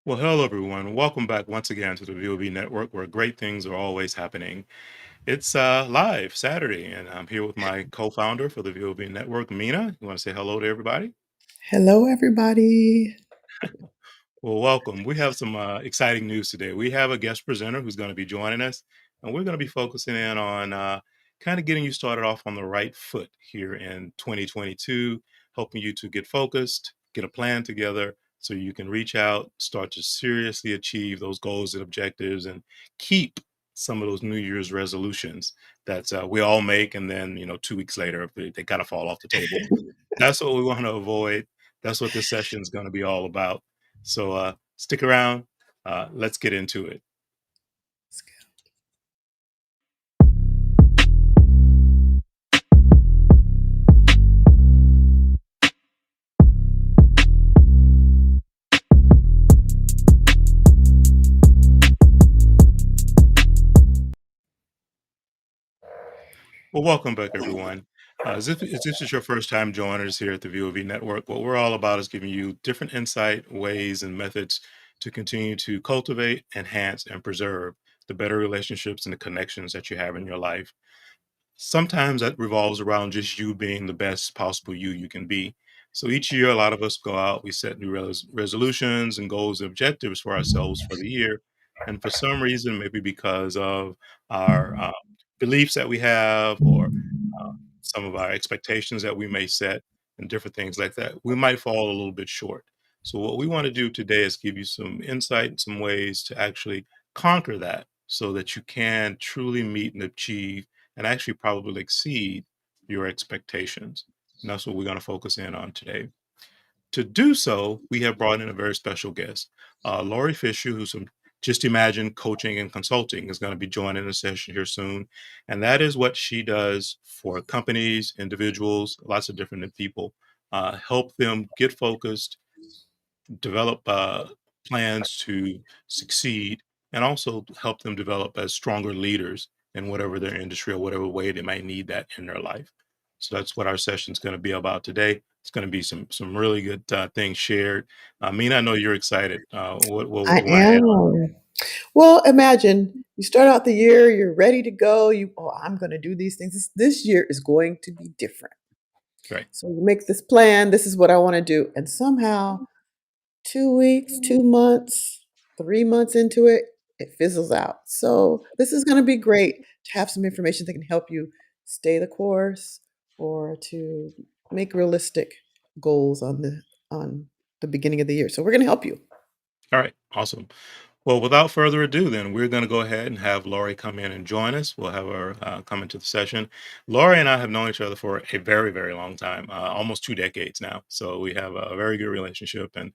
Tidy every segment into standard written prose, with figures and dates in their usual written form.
Well, hello everyone. Welcome back once again to the VoV Network, where great things are always happening. It's live Saturday, and I'm here with my co-founder for the VoV Network, Mina. You want to say hello to everybody? Hello, everybody. Well, welcome. We have some exciting news today. We have a guest presenter who's going to be joining us, and we're going to be focusing in on kind of getting you started off on the right foot here in 2022, helping you to get focused, get a plan together so you can reach out, start to seriously achieve those goals and objectives, and keep some of those New Year's resolutions that we all make. And then, 2 weeks later, they kind of fall off the table. That's what we want to avoid. That's what this session is going to be all about. So stick around. Let's get into it. Well, welcome back, everyone. If this is your first time joining us here at the VOV Network, what we're all about is giving you different insight, ways, and methods to continue to cultivate, enhance, and preserve the better relationships and the connections that you have in your life. Sometimes that revolves around just you being the best possible you can be. So each year, a lot of us go out, we set new resolutions and goals and objectives for ourselves for the year. And for some reason, maybe because of our beliefs that we have or uh, some of our expectations that we may set and different things like that, we might fall a little bit short. So what we want to do today is give you some insight and some ways to actually conquer that so that you can truly meet and achieve and actually probably exceed your expectations. And that's what we're going to focus in on today. To do so, we have brought in a very special guest, Lori Fischer, who's from Just Imagine Coaching and Consulting, is going to be joining the session here soon. And that is what she does for companies, individuals, lots of different people, help them get focused, develop plans to succeed, and also help them develop as stronger leaders in whatever their industry or whatever way they might need that in their life. So that's what our session is going to be about today. It's going to be some really good things shared. Mina, I know you're excited. What I would you want to add on? am. Well, imagine you start out the year, you're ready to go. I'm going to do these things. This year is going to be different. Right. So you make this plan. This is what I want to do. And somehow, 2 weeks, 2 months, 3 months into it, it fizzles out. So this is going to be great to have some information that can help you stay the course or to make realistic goals on the beginning of the year. So we're going to help you. All right. Awesome. Well, without further ado, then we're going to go ahead and have Lori come in and join us. We'll have her come into the session. Lori and I have known each other for a very, very long time, almost 2 decades now. So we have a very good relationship and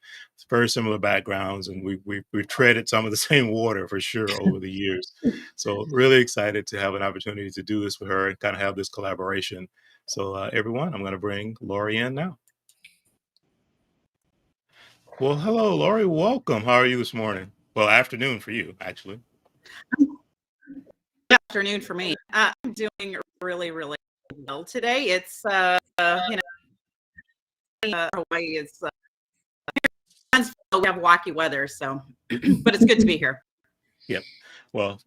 very similar backgrounds, and we've treaded some of the same water for sure over the years. So really excited to have an opportunity to do this with her and kind of have this collaboration. So everyone, I'm going to bring Lori in now. Well, hello, Lori. Welcome. How are you this morning? Well, afternoon for you, actually. Afternoon for me. I'm doing really, really well today. It's Hawaii is we have wacky weather, so but it's good to be here. Yep. Well,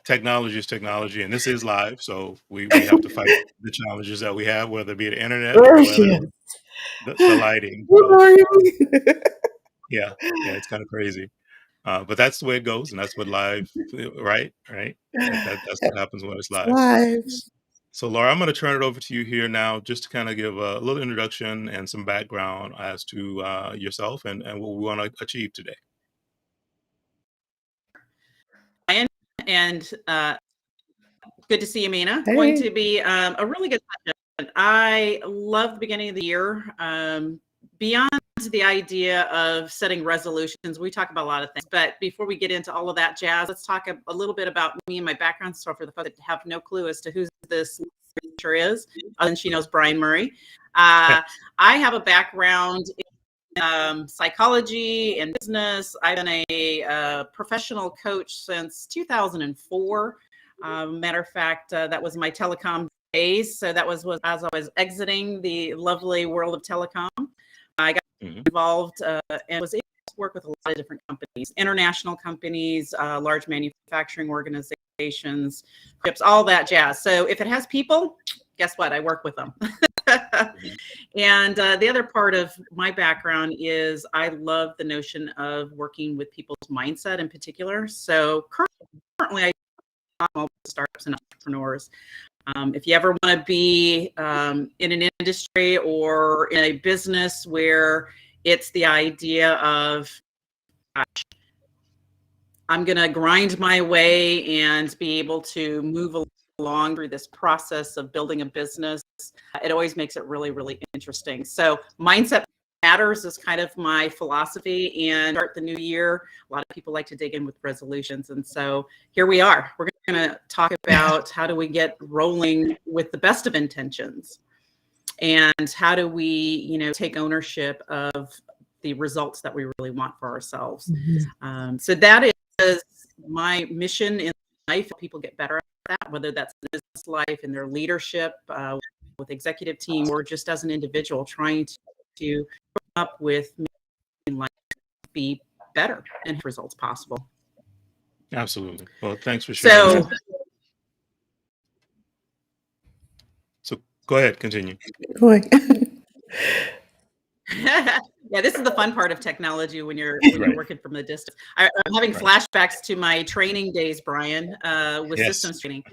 technology is technology, and this is live, so we have to fight the challenges that we have, whether it be the internet or whether Yes. the lighting. Good So morning. yeah, it's kind of crazy. But that's the way it goes, and that's what live, right? Right. That's what happens when it's live. Live. So, Laura, I'm going to turn it over to you here now, just to kind of give a little introduction and some background as to yourself and what we want to achieve today. And good to see you, Mina. Hey. Going to be a really good session. I love the beginning of the year. Beyond the idea of setting resolutions, we talk about a lot of things. But before we get into all of that jazz, let's talk a little bit about me and my background. So for the folks that have no clue as to who this Fischer is, other than she knows Bryan Murray. I have a background in psychology and business. I've been a professional coach since 2004. Matter of fact, that was my telecom days. So that was as I was exiting the lovely world of telecom. I got involved and was able work with a lot of different companies, international companies, large manufacturing organizations, ships, all that jazz. So if it has people, guess what? I work with them. And the other part of my background is I love the notion of working with people's mindset in particular. So currently, I do startups and entrepreneurs. If you ever want to be in an industry or in a business where it's the idea of, gosh, I'm going to grind my way and be able to move along through this process of building a business, it always makes it really, really interesting. So mindset matters is kind of my philosophy, and start the new year. A lot of people like to dig in with resolutions. And so here we are. We're going to talk about how do we get rolling with the best of intentions, and how do we, take ownership of the results that we really want for ourselves. So that is my mission in life. People get better at that, whether that's in business life, in their leadership, with executive team, or just as an individual trying to come up with making life be better and have results possible. Absolutely. Well, thanks for sharing that. So go ahead, continue. Boy. Yeah, this is the fun part of technology when you're Right. working from a distance. I'm having Right. flashbacks to my training days, Brian, with Yes. systems training.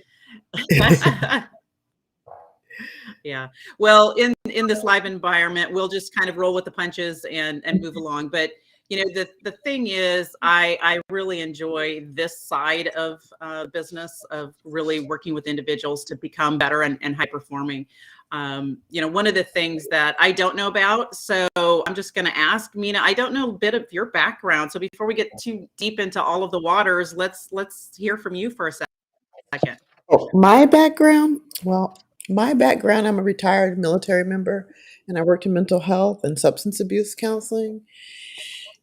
Yeah. Well, in this live environment, we'll just kind of roll with the punches and move along. But the thing is, I really enjoy this side of business, of really working with individuals to become better and high performing. One of the things that I don't know about, so I'm just going to ask Mina. I don't know a bit of your background, so before we get too deep into all of the waters, let's hear from you for a second. Oh, my background? Well, my background, I'm a retired military member, and I worked in mental health and substance abuse counseling.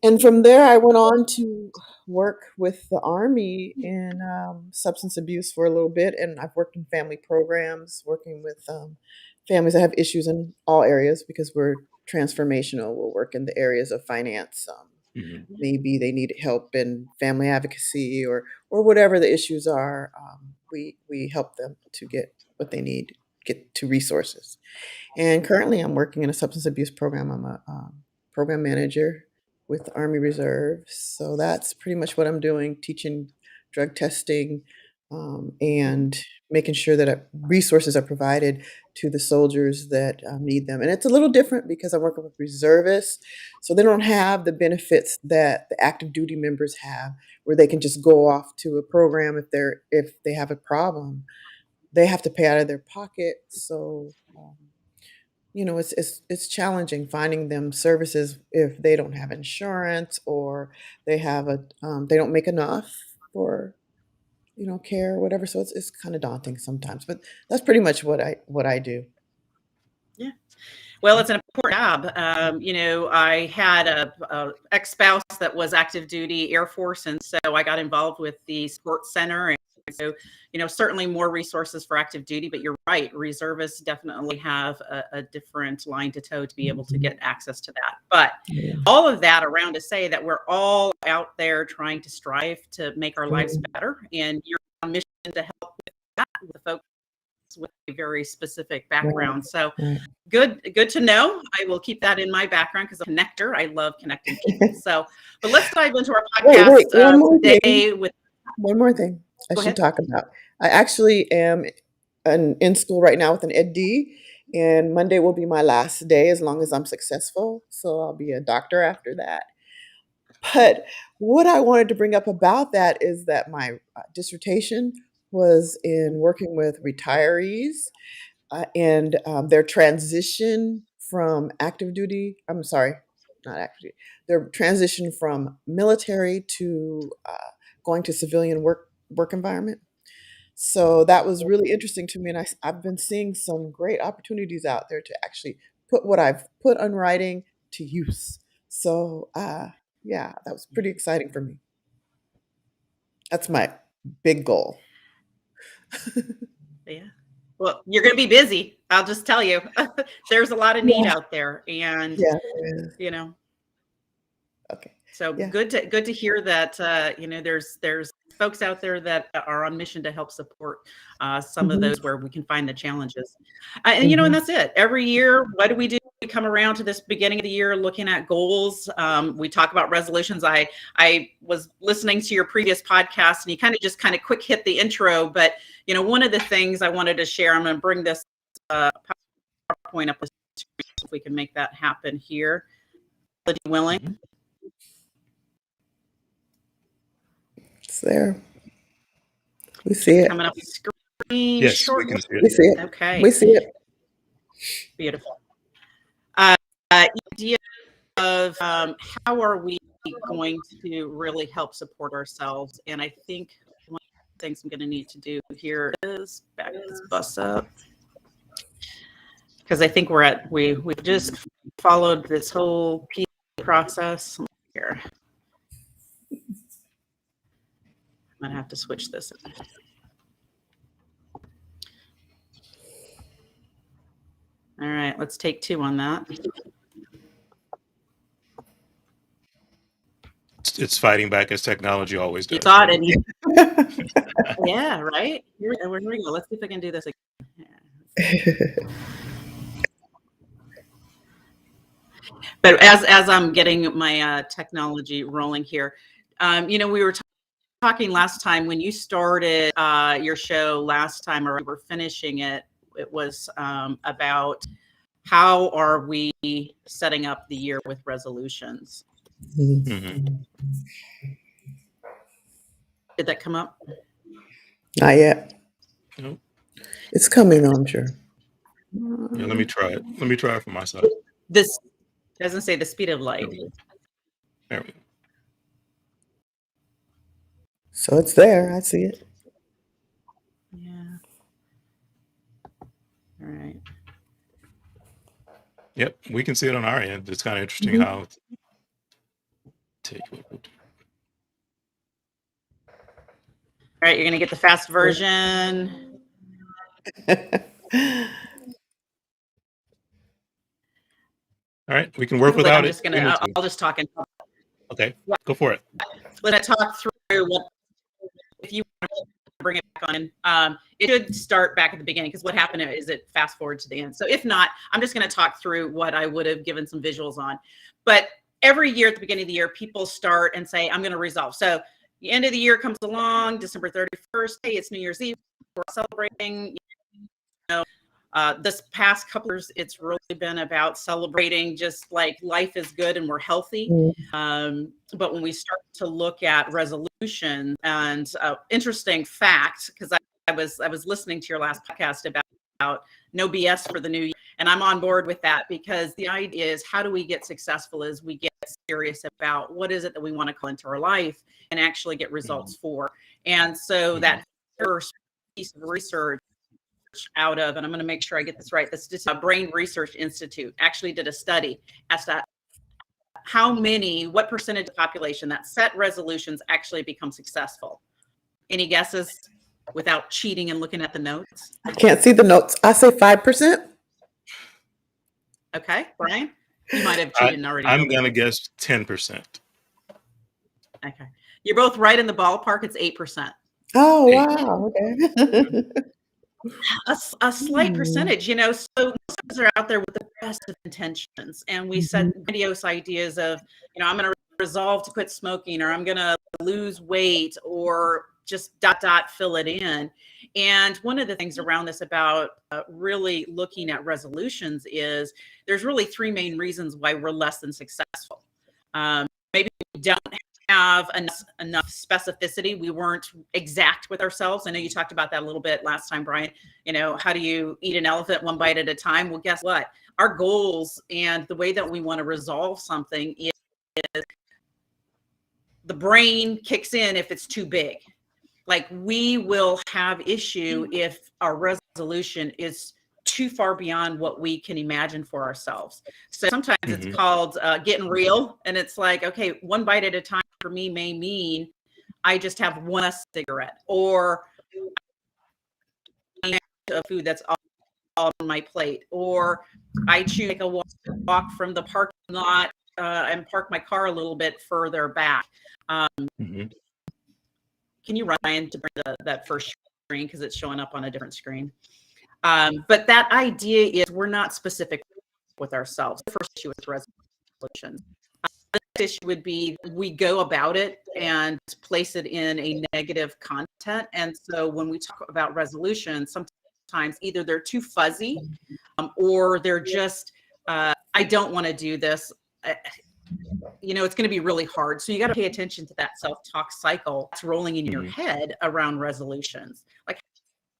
And from there, I went on to work with the Army in substance abuse for a little bit, and I've worked in family programs, working with families that have issues in all areas because we're transformational. We'll work in the areas of finance. Maybe they need help in family advocacy or whatever the issues are. We help them to get what they need, get to resources. And currently, I'm working in a substance abuse program. I'm a program manager with the Army Reserve. So that's pretty much what I'm doing, teaching drug testing, and making sure that resources are provided to the soldiers that need them. And it's a little different because I'm working with reservists, so they don't have the benefits that the active duty members have, where they can just go off to a program if they have a problem. They have to pay out of their pocket. So it's challenging finding them services if they don't have insurance, or they have they don't make enough for care or whatever. So it's kind of daunting sometimes, but that's pretty much what I do. Yeah. Well, it's an important job. I had a ex-spouse that was active duty Air Force, and so I got involved with the support center. And so, certainly more resources for active duty, but you're right, reservists definitely have a different line to toe to be able to get access to that. But all of that around to say that we're all out there trying to strive to make our lives better, and you're on a mission to help with that, with the folks with a very specific background. So good to know. I will keep that in my background because I'm a connector. I love connecting people. So, but let's dive into our podcast today with one more thing I should talk about. I actually am in school right now with an ED, and Monday will be my last day as long as I'm successful. So I'll be a doctor after that. But what I wanted to bring up about that is that my dissertation was in working with retirees and their transition from active duty. I'm sorry, not active duty. Their transition from military to going to civilian work environment. So that was really interesting to me, and I've been seeing some great opportunities out there to actually put what I've put on writing to use. So yeah, that was pretty exciting for me. That's my big goal. Yeah. Well, you're going to be busy. I'll just tell you, there's a lot of need out there, and Yeah. you know. Okay. So Yeah. good to hear that there's folks out there that are on mission to help support some of Mhm. those where we can find the challenges. And and Mhm. that's it. Every year, what do? We come around to this beginning of the year looking at goals. We talk about resolutions. I was listening to your previous podcast, and you kind of quick hit the intro. But one of the things I wanted to share, I'm going to bring this PowerPoint up if we can make that happen here. Willing. Mhm. It's there. We see it. Coming up the screen Yes, we shortly. can see We it. see it. Okay, We see it. beautiful. Idea of how are we going to really help support ourselves? And I think one of the things I'm going to need to do here is back this bus up, because I think we've just followed this whole process here. I'm gonna have to switch this. All right, let's take 2 on that. It's fighting back as technology always You does. thought Right? it. Yeah, right? Here we go. Let's see if I can do this again. But as I'm getting my technology rolling here, we were talking last time when you started your show last time, or we were finishing it. It was about how are we setting up the year with resolutions. Mhm. Did that come up? Not yet. Nope. It's coming, I'm sure. Yeah, let me try it. Let me try it for myself. This doesn't say the speed of light. There we go. So it's there. I see it. Yeah. All right. Yep, we can see it on our end. It's kind of interesting Mhm. how All right, you're gonna get the fast version. All right, we can work Like I'm without it. just gonna. I'll just talk and Okay, go for it. let's talk through what if you want to bring it back on. It should start back at the beginning, because what happened is it fast forward to the end. So if not, I'm just going to talk through what I would have given some visuals on. But every year at the beginning of the year, people start and say, I'm going to resolve. So the end of the year comes along, December 31st. Hey, it's New Year's Eve. We're celebrating. This past couple years, it's really been about celebrating just like life is good and we're healthy. But when we start to look at resolution, and interesting fact, because I was listening to your last podcast about no BS for the new year, and I'm on board with that, because the idea is, how do we get successful as we get serious about what is it that we want to call into our life and actually get results for. And so that first piece of research out of, and I'm going to make sure I get this right, this is a Brain Research Institute actually did a study as to what percentage of the population that set resolutions actually become successful. Any guesses without cheating and looking at the notes? I can't see the notes. I say 5%. Okay, Brian, you might have cheated and already know. I'm going to guess 10%. Okay, you're both right in the ballpark. It's 8%. Oh, wow. Okay. A slight percentage, so most of us are out there with the best of intentions, and we set grandiose ideas of, I'm going to resolve to quit smoking, or I'm going to lose weight, or just ... fill it in. And one of the things around this about really looking at resolutions is there's really 3 main reasons why we're less than successful. Maybe we don't have enough specificity. We weren't exact with ourselves. I know you talked about that a little bit last time, Brian. How do you eat an elephant one bite at a time? Well, guess what? Our goals and the way that we want to resolve something is the brain kicks in if it's too big. Like, we will have issue if our resolution is too far beyond what we can imagine for ourselves. So sometimes it's called getting real. And it's like, okay, one bite at a time for me may mean I just have one less cigarette, or a food that's all on my plate, or I choose to take a walk from the parking lot and park my car a little bit further back. Mhm. Can you, Ryan, to bring that first screen because it's showing up on a different screen? But that idea is we're not specific with ourselves. The first issue with resolutions. The next issue would be we go about it and place it in a negative content. And so when we talk about resolutions, sometimes either they're too fuzzy or they're just, I don't want to do this. It's going to be really hard. So you got to pay attention to that self-talk cycle that's rolling in your Mhm. head around resolutions. Like,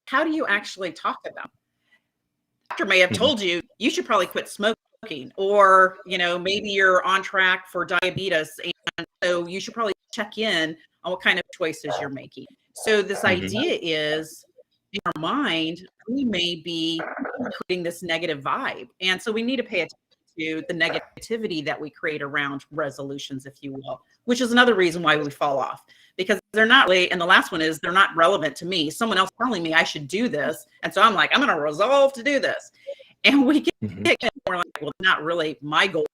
how do you actually talk about it? Doctor may have Mhm. told you you should probably quit smoking, or maybe you're on track for diabetes, and so you should probably check in on what kind of choices you're making. So this Mhm. idea is, in our mind, we may be creating this negative vibe, and so we need to pay attention to the negativity that we create around resolutions, if you will, which is another reason why we fall off, because they're not really, and the last one is they're not relevant to me. Someone else telling me I should do this, and so I'm like, I'm going to resolve to do this, and we Mhm. get more like, well, not really my goal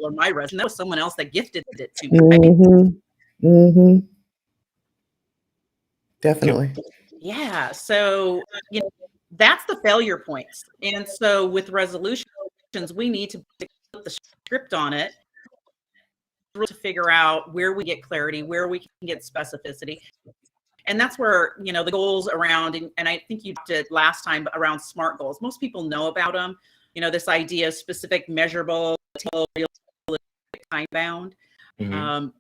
or my resolution. That was someone else that gifted it to me. Right? Mhm. Mhm. Yep. Definitely. Yeah. So, that's the failure points. And so with resolutions, we need to put the script on it to figure out where we get clarity, where we can get specificity. And that's where, the goals around, and I think you did last time around SMART goals. Most people know about them. This idea of specific, measurable, time bound. Mhm. Um,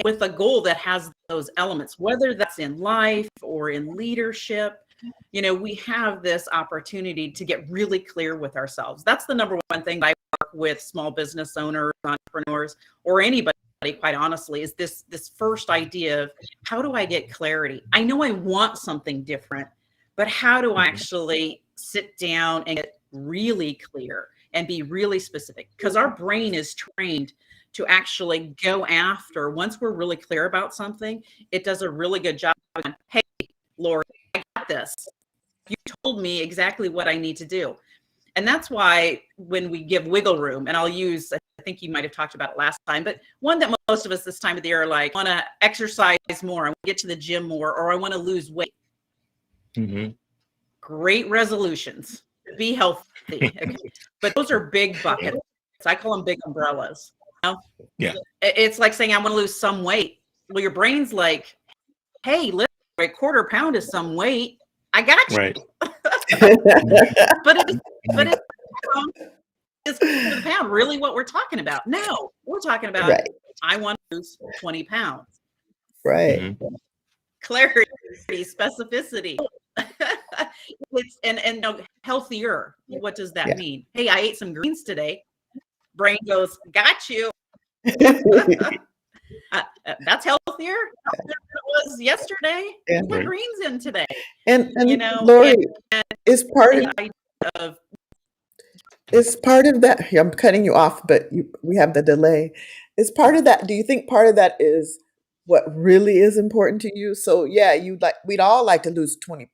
with a goal that has those elements, whether that's in life or in leadership, we have this opportunity to get really clear with ourselves. That's the number one thing I work with small business owners, entrepreneurs, or anybody, quite honestly, is this first idea of how do I get clarity? I know I want something different, but how do I Mhm. actually sit down and get really clear and be really specific? Because our brain is trained to actually go after, once we're really clear about something, it does a really good job of, hey, Lori, I got this. You told me exactly what I need to do. And that's why when we give wiggle room, and I think you might have talked about it last time, but one that most of us this time of the year are like, I want to exercise more, I want to get to the gym more, or I want to lose weight. Mhm. Great resolutions. Be healthy. Okay. But those are big buckets. I call them big umbrellas. Yeah. It's like saying, I want to lose some weight. Well, your brain's like, hey, literally a quarter pound is some weight. I got Right. you. Mhm. But it, but Mhm. is the pound really what we're talking about? No, we're talking about, Right. I want to lose 20 pounds. Right. Mhm. Clarity, specificity. And healthier. What does that Yeah. mean? Hey, I ate some greens today. Brain goes, got you. That's healthier than it was yesterday. Yeah. You put Right. greens in today, And and Lori, is part the of idea of, is part of that I'm cutting you off, but we have the delay. Is part of that, do you think part of that is what really is important to you? So yeah, we'd all like to lose 20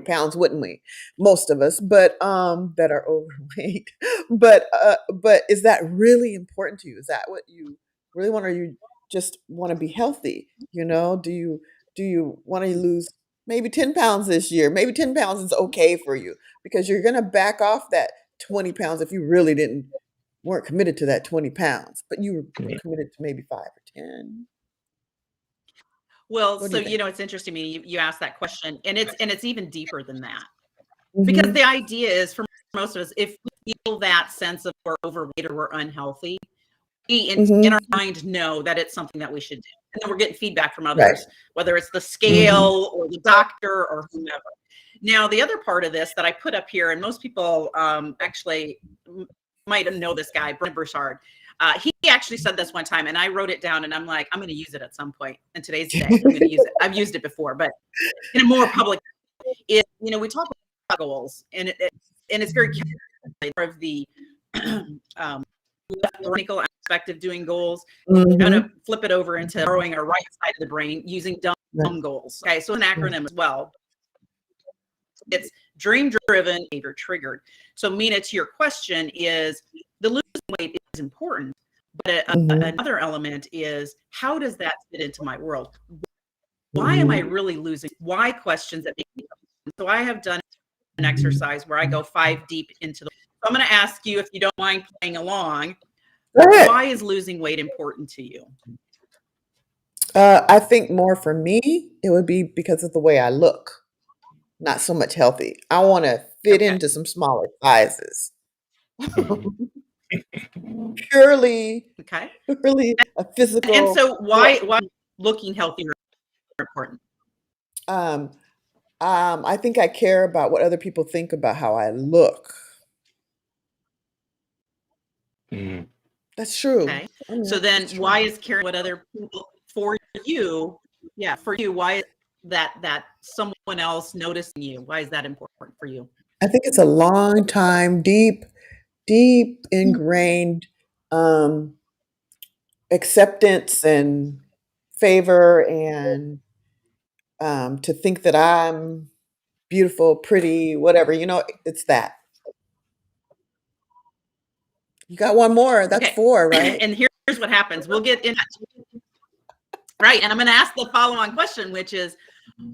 pounds, wouldn't we? Most of us, but that are overweight. But is that really important to you? Is that what you really want, or you just want to be healthy? Do you want to lose maybe 10 pounds this year? Maybe 10 pounds is okay for you because you're gonna back off that 20 pounds if you really weren't committed to that 20 pounds, but you were Right. committed to maybe 5 or 10. well, What do so you think? it's interesting to me you asked that question, and it's even deeper than that, because Mhm. the idea is, for most of us, if we feel that sense of we're overweight or we're unhealthy, we in our Mhm. mind know that it's something that we should do, and then we're getting feedback from Right. others, whether it's the Mhm. scale or the doctor or whomever. Now, the other part of this that I put up here, and most people actually might know this guy, Bryan Murray. He actually said this one time, and I wrote it down, and I'm like, I'm going to use it at some point. And today's the day I'm going to use it. I've used it before, but in a more public, we talk about goals, and it's very of the um, clinical aspect of doing goals. I'm going Mhm. to flip it over into borrowing our right side of the brain using Right. dumb goals. Okay, so an Right. acronym as well. It's dream driven, behavior triggered. So, Mina, to your question, is the losing weight is important, Mhm. another element is, how does that fit into my world? Why am I Mhm. really losing? Why questions that make me. So I have done an exercise where I go 5 deep into the. So I'm going to ask you, if you don't mind playing along, Go ahead. why is losing weight important to you? I think more for me, it would be because of the way I look, not so much healthy. I wanna fit Okay. into some smaller sizes. Mhm. Purely Okay. purely a And physical so look. why looking healthier is important? Um, I think I care about what other people think about how I look. Mhm. That's true. Okay. I mean, So that's then true. why is caring what other people for you? Yeah, for you, why is that someone else noticing you? Why is that important for you? I think it's a long time, deep ingrained, um, acceptance and favor and, to think that I'm beautiful, pretty, whatever, it's that. You got one more, that's Okay. 4, right? And here's what happens. We'll get in right. And I'm going to ask the follow-on question, which is,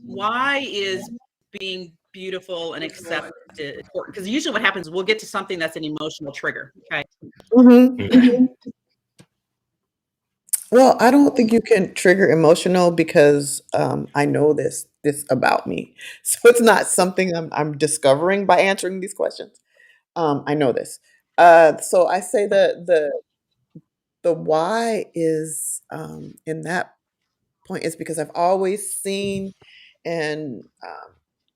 why is being beautiful and accepted important? Because usually what happens, we'll get to something that's an emotional trigger. Okay. Mhm, Mhm. mhm. Well, I don't think you can trigger emotional because, I know this about me. So it's not something I'm discovering by answering these questions. I know this. So I say the why is, in that point is because I've always seen and,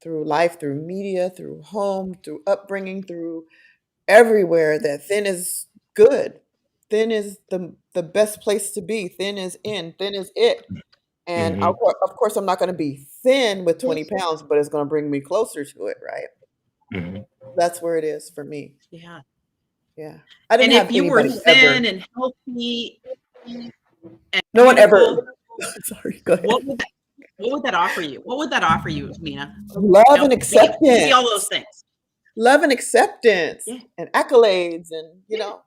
through life, through media, through home, through upbringing, through everywhere that thin is good. Thin is the best place to be. Thin is in. Thin is it. And Mhm. of course, I'm not gonna be thin with 20 pounds, but it's gonna bring me closer to it, right? Mhm. That's where it is for me. Yeah. Yeah. I didn't And if have you were anybody ever thin and healthy and no one ever beautiful, sorry, go ahead. what would that offer you? What would that offer you, Mina? Love and Maybe all those acceptance. things. Love and acceptance Yeah. and accolades and, Yeah.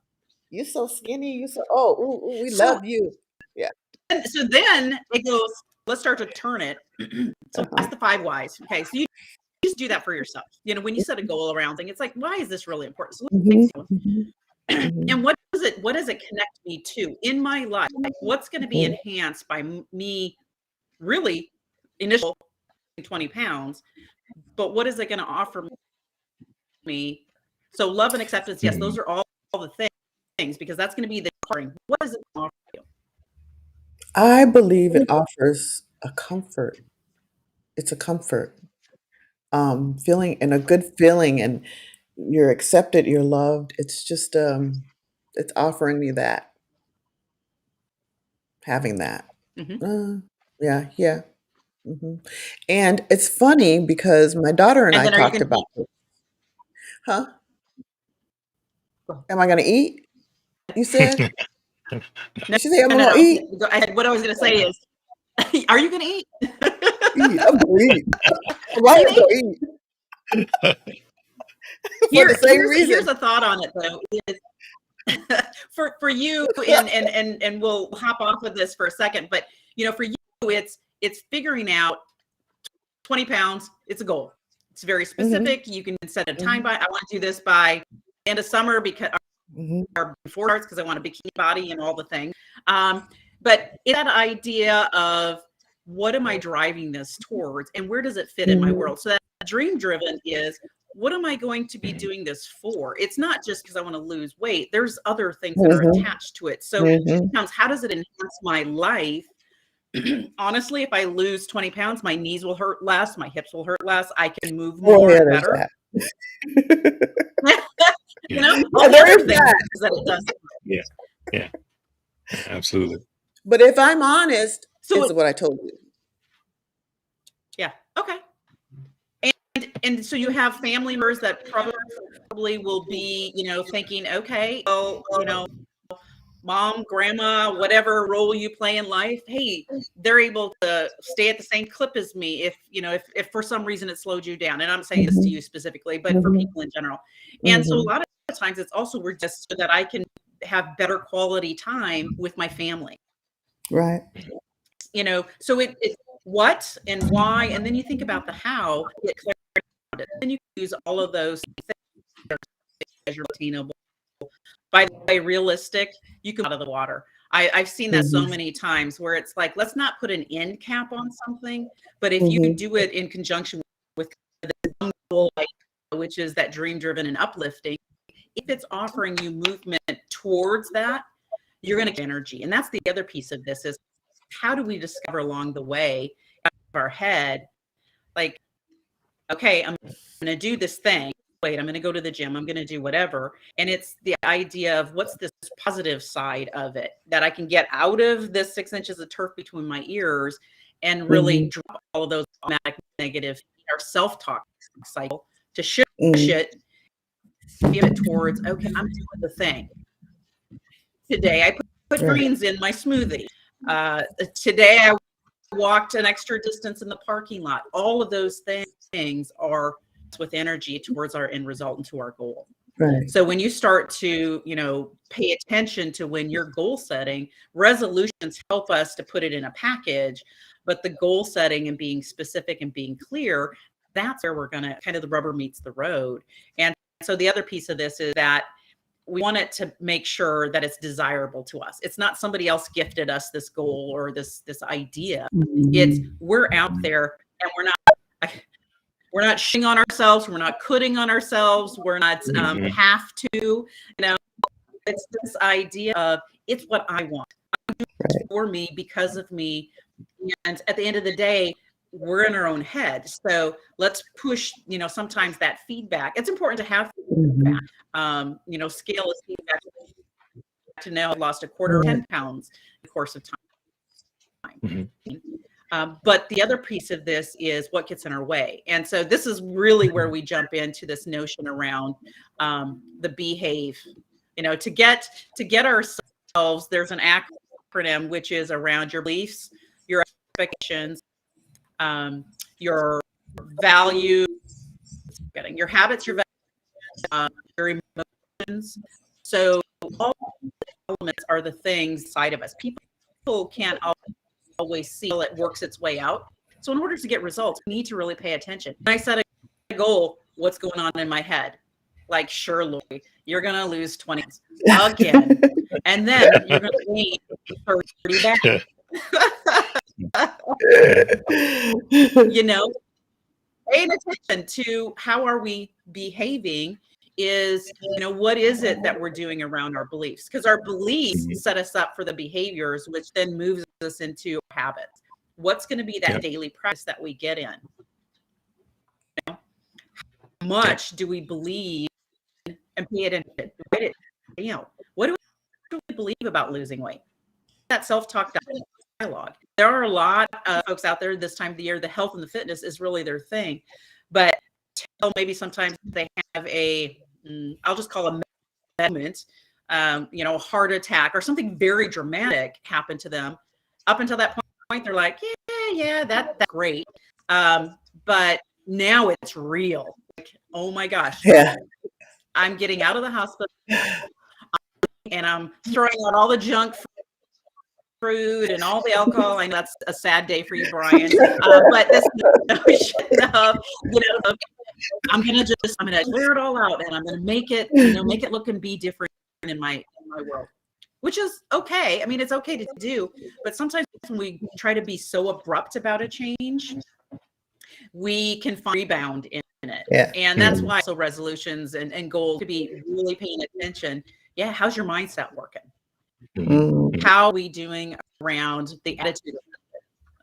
"You so skinny, you so oh, ooh, ooh, we So love you." Yeah. then it goes, let's start to turn it. So Uh-huh. that's the 5 whys. Okay. So you just do that for yourself. When you set a goal around thing, it's like, why is this really important? So let me Mhm, think through. mhm, mhm, And what does it connect me to in my life? What's going to be mhm, enhanced by me really initial 20 pounds, but what is it going to offer me? So love and acceptance, yes, those Mhm. are all the things, because that's going to be the offering. What does it offer you? I believe it offers a comfort. It's a comfort. Feeling and a good feeling and you're accepted, you're loved. It's just, it's offering me that, having that. Hmm. Uh, yeah, yeah. Mhm. And it's funny because my daughter and And I then are you talked going to about eat? this. Huh? Am I gonna eat? You said? No, Did she say I'm no, no, gonna no. eat? I said, what I was going to say is, are you going to eat? Eat. I'm gonna eat. I'm Are you always going to gonna eat? eat for the same Here's reason. a thought on it though. For you, and we'll hop off of this for a second, but for you, it's figuring out 20 pounds. It's a goal. It's very Mhm, specific. You can set a time mhm, by, I want to do this by end of summer, because mhm, or before starts, because I want a bikini body and all the things. But it's that idea of, what am I driving this towards, and where does it fit in my mhm, world? So that dream driven is, what am I going to be Mhm. doing this for? It's not just because I want to lose weight. There's other things that are mhm, attached to it. So it mhm. becomes, how does it enhance my life? Honestly, if I lose 20 pounds, my knees will hurt less, my hips will hurt less, I can move Oh, more yeah, and there's better. that. Yeah. Yeah, All the there other is things that. that it does. Yeah. Yeah. Absolutely. But if I'm honest, So it's what I told you. yeah, okay. And so you have family members that probably will be, thinking, okay, well, mom, grandma, whatever role you play in life, hey, they're able to stay at the same clip as me if for some reason it slowed you down. And I'm saying this to Mhm, you specifically, but for mhm, people in general. And so a mhm, lot of times it's also, we're just so that I can have better quality time with my family. Right. So it's what and why, and then you think about the how, get clarity around it. Then you use all of those things that are measurable, attainable. By the way, realistic, you can out of the water. I've seen that so many times where it's like, let's not put an end cap on something, but if you do it in conjunction with the goal, which is that dream driven and uplifting, if it's offering you movement towards that, you're going to get energy. And that's the other piece of this is how do we discover along the way of our head, like, okay, I'm going to do this thing. Wait, I'm going to go to the gym. I'm going to do whatever. And it's the idea of what's this positive side of it that I can get out of this 6 inches of turf between my ears and really drop all of those automatic negative or self-talk cycle to shift it, give it towards, okay, I'm doing the thing. Today I put greens in my smoothie. Today I walked an extra distance in the parking lot. All of those things are with energy towards our end result and to our goal. Right. So when you start to, pay attention to when you're goal setting, resolutions help us to put it in a package, but the goal setting and being specific and being clear, that's where we're going to kind of the rubber meets the road. And so the other piece of this is that we want it to make sure that it's desirable to us. It's not somebody else gifted us this goal or this idea. It's we're out there and we're not shitting on ourselves. We're not quitting on ourselves. We're not have to, it's this idea of it's what I want. I'm doing it for me because of me. And at the end of the day, we're in our own head. So let's push, sometimes that feedback. It's important to have feedback. Scale is feedback to know I lost a quarter of 10 pounds in the course of time. But the other piece of this is what gets in our way. And so this is really where we jump into this notion around the behave, to get ourselves, there's an acronym, which is around your beliefs, your expectations, your values, your habits, your emotions. So all elements are the things side of us. People can't always see how it works its way out. So in order to get results, we need to really pay attention. When I set a goal, what's going on in my head? Like, sure, Lori, you're going to lose 20 again. And then you're going to gain 30 back. Paying attention to how are we behaving is, what is it that we're doing around our beliefs? Because our beliefs set us up for the behaviors, which then moves us into habits. What's going to be that daily practice that we get in? How much do we believe and pay attention? Write it down. What do we believe about losing weight? That self-talk dialogue. There are a lot of folks out there this time of the year, the health and the fitness is really their thing. But maybe sometimes they have I'll just call a moment, a heart attack or something very dramatic happened to them. Up until that point, they're like, yeah, that's great. But now it's real. Like, oh my gosh. Yeah. I'm getting out of the hospital and I'm throwing out all the junk food and all the alcohol. I know that's a sad day for you, Bryan. But this notion of, I'm gonna clear it all out and I'm gonna make it, make it look and be different in my world, which is okay. I mean, it's okay to do, but sometimes when we try to be so abrupt about a change, we can find rebound in it. Yeah. And that's why resolutions and goals to be really paying attention. Yeah, how's your mindset working? How are we doing around the attitude?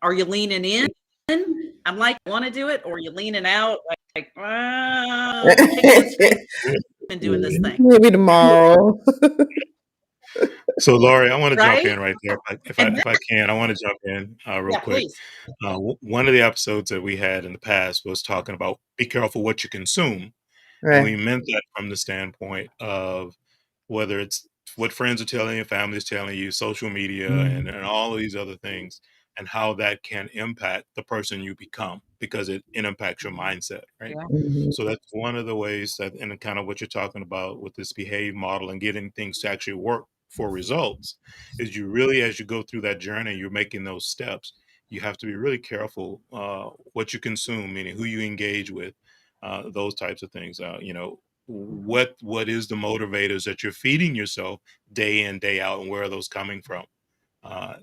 Are you leaning in? I'm like, I want to do it, or are you leaning out? Like, been doing this thing. Maybe tomorrow. So, Lori, I want to jump in right there. If I can, I want to jump in real quick. One of the episodes that we had in the past was talking about be careful what you consume. Right. And we meant that from the standpoint of whether it's what friends are telling you, family's telling you, social media, and all of these other things. and how that can impact the person you become because it impacts your mindset, right? Yeah. So that's one of the ways that, and kind of what you're talking about with this behave model and getting things to actually work for results, is you really, as you go through that journey, you're making those steps. You have to be really careful what you consume, meaning who you engage with, those types of things. What is the motivators that you're feeding yourself day in, day out, and where are those coming from?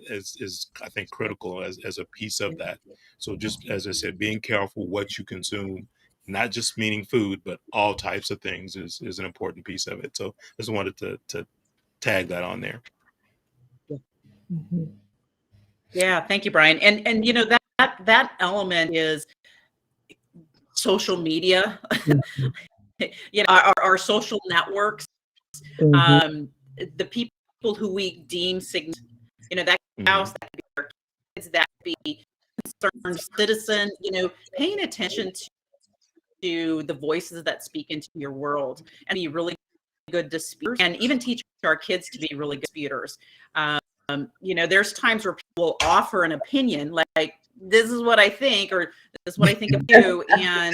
Is I think critical as a piece of that. So just as I said, being careful what you consume, not just meaning food, but all types of things is an important piece of it. So just wanted to tag that on there. Mhm. Yeah, thank you, Bryan. And that element is social media, Mhm. our social networks, Mhm. um, the people who we deem significant, that house, Mhm. that could be our kids, that could be concerned citizen, paying attention to the voices that speak into your world and be really good disputers, and even teach our kids to be really good disputers. There's times where people will offer an opinion like, this is what I think, or this is what I think of you. And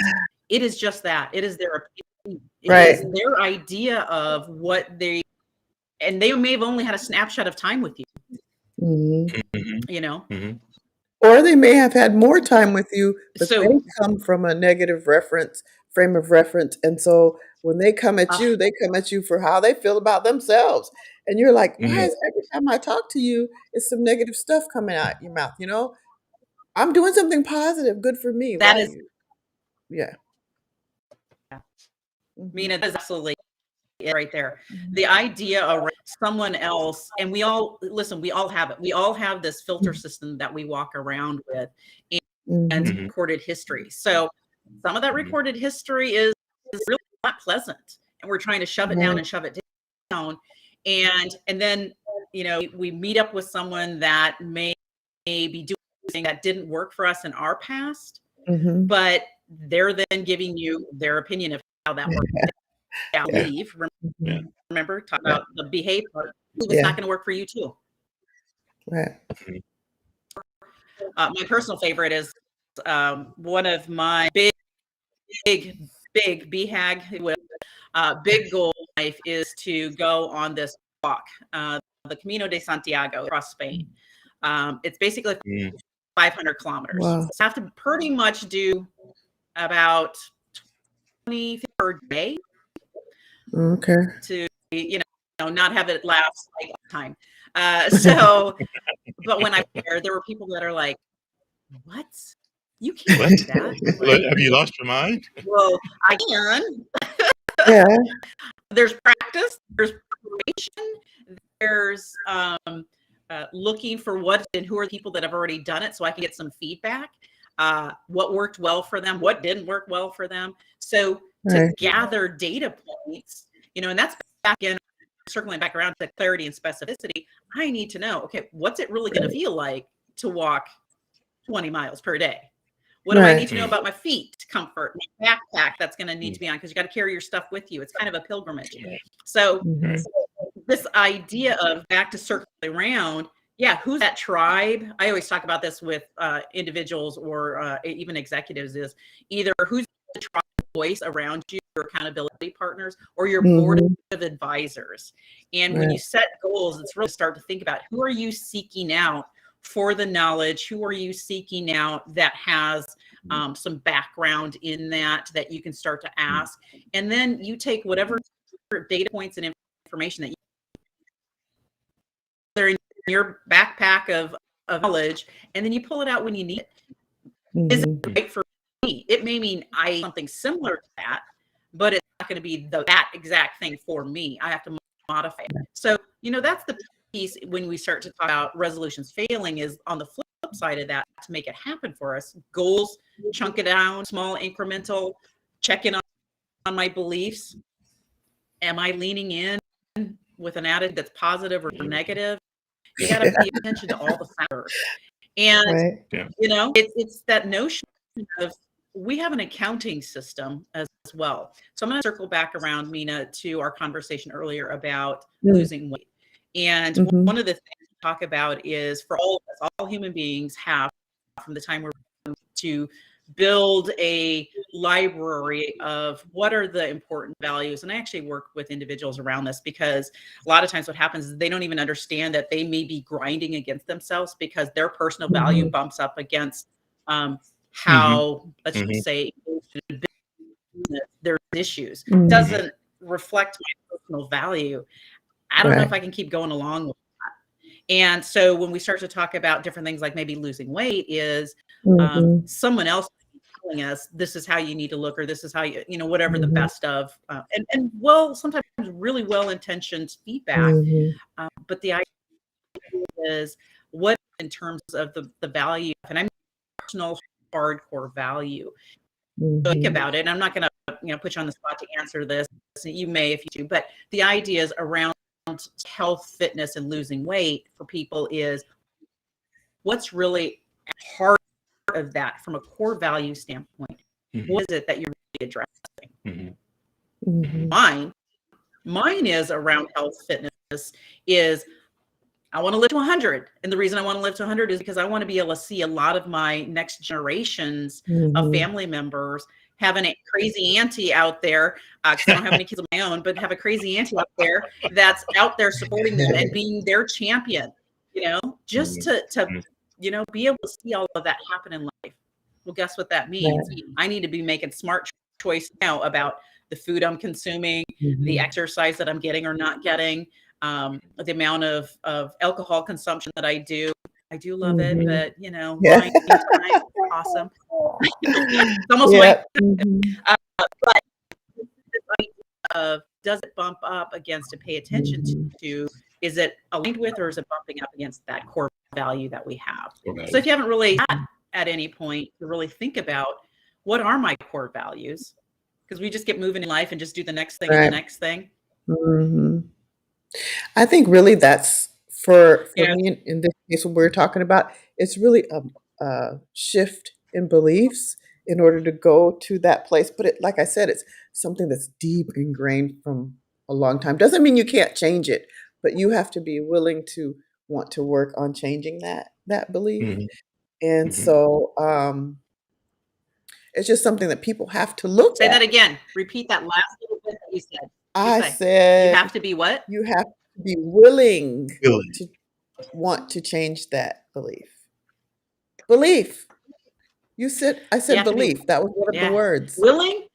it is just that. It is their opinion. It Right. is their idea of what and they may have only had a snapshot of time with you, Mhm. Mhm. Mhm. Or they may have had more time with you, but they So, come from a negative frame of reference, and so when they come at uh, you, they come at you for how they feel about themselves, and you're like, "Why Mhm. is every time I talk to you, it's some negative stuff coming out your mouth?" I'm doing something positive, good for me. that Why is, you Yeah. Mhm. Mina, that's absolutely it right there. Mhm. The idea around someone else, and we all listen, we all have it. We all have this filter system that we walk around with and Mhm. Mhm. recorded history. So some of that Mhm. recorded history is really not pleasant. And we're trying to shove it down Right. and shove it down. And then, we meet up with someone that may be doing something that didn't work for us in our past, Mhm. but they're then giving you their opinion of how that worked out. Yeah. Leave. Yeah. Mhm. Remember, talk Yeah. about the behavior. It's Yeah. not going to work for you too. Right. Mhm. My personal favorite is one of my big BHAG with big goal in life is to go on this walk, the Camino de Santiago across Spain. It's basically Mhm. 500 kilometers. Wow. So I have to pretty much do about 20 per day Okay. to, not have it last like time. But when I was there were people that are like, what? You can't What? do that. I'm Look, like, have you lost your mind? well, I can. Yeah. There's practice, there's preparation, there's looking for what and who are the people that have already done it so I can get some feedback. What worked well for them, what didn't work well for them. So to Right. gather data points, and that's back in circling back around to clarity and specificity. I need to know, okay, what's it really going to Right. feel like to walk 20 miles per day? What do I need Right. to know Mm. about my feet comfort, my backpack that's going to need Mm. to be on because you got to carry your stuff with you. It's kind of a pilgrimage. So Mhm. Right. this idea of back to circling around, yeah, who's that tribe? I always talk about this with individuals or even executives is either who's the tribe voice around you, your accountability partners, or your board Mhm. of advisors. And when you Right. set goals, it's really start to think about who are you seeking out for the knowledge, who are you seeking out that has some background in that you can start to ask. And then you take whatever data points and information that they're in your backpack of knowledge, and then you pull it out when you need it. Is it Mhm. Mm. right for me? It may mean I something similar to that, but it's not going to be that exact thing for me. I have to modify it. So, that's the piece when we start to talk about resolutions failing is on the flip side of that to make it happen for us. Goals, chunk it down, small incremental, check in on my beliefs. Am I leaning in with an attitude that's positive or negative? You got to pay attention to all the factors. And, Right. Yeah. it's that notion of we have an accounting system as well. So I'm going to circle back around, Mina, to our conversation earlier about Mm. losing weight. And Mhm. one of the things talk about is for all of us, all human beings have from the time we're to build a library of what are the important values. And I actually work with individuals around this because a lot of times what happens is they don't even understand that they may be grinding against themselves because their personal value bumps up against how, let's just say, there's issues. Doesn't reflect my personal value. I don't know if I can keep going along with that. And so when we start to talk about different things like maybe losing weight is someone else telling us this is how you need to look, or this is how you know, whatever the best of, and well, sometimes really well-intentioned feedback. But the idea is what in terms of the value, and I'm personal hardcore value. So think about it. And I'm not going to put you on the spot to answer this. You may if you do, but the idea is around health, fitness, and losing weight for people is what's really part of that from a core value standpoint. What is it that you're really addressing? Mine is around health, fitness is I want to live to 100. And the reason I want to live to 100 is because I want to be able to see a lot of my next generations of family members having a crazy auntie out there, because I don't have any kids of my own, but have a crazy auntie out there that's out there supporting them and being their champion, just to be able to see all of that happen in life. Well, guess what that means? I need to be making smart choice now about the food I'm consuming, the exercise that I'm getting or not getting, the amount of alcohol consumption that I do. I do love it, but wine time, awesome. It's almost like, but does it bump up against to pay attention to? Is it aligned with, or is it bumping up against that core value that we have? So if you haven't really at any point to really think about what are my core values, because we just get moving in life and just do the next thing and the next thing. I think really that's for me in this case, what we're talking about, it's really a shift in beliefs in order to go to that place. But like I said, it's something that's deep ingrained from a long time. Doesn't mean you can't change it, but you have to be willing to want to work on changing that belief. And so it's just something that people have to look at. Say that again. Repeat that last little bit that you said. I said you have to be what? You have to be willing to want to change that belief. I said belief. That was one of the words. Willing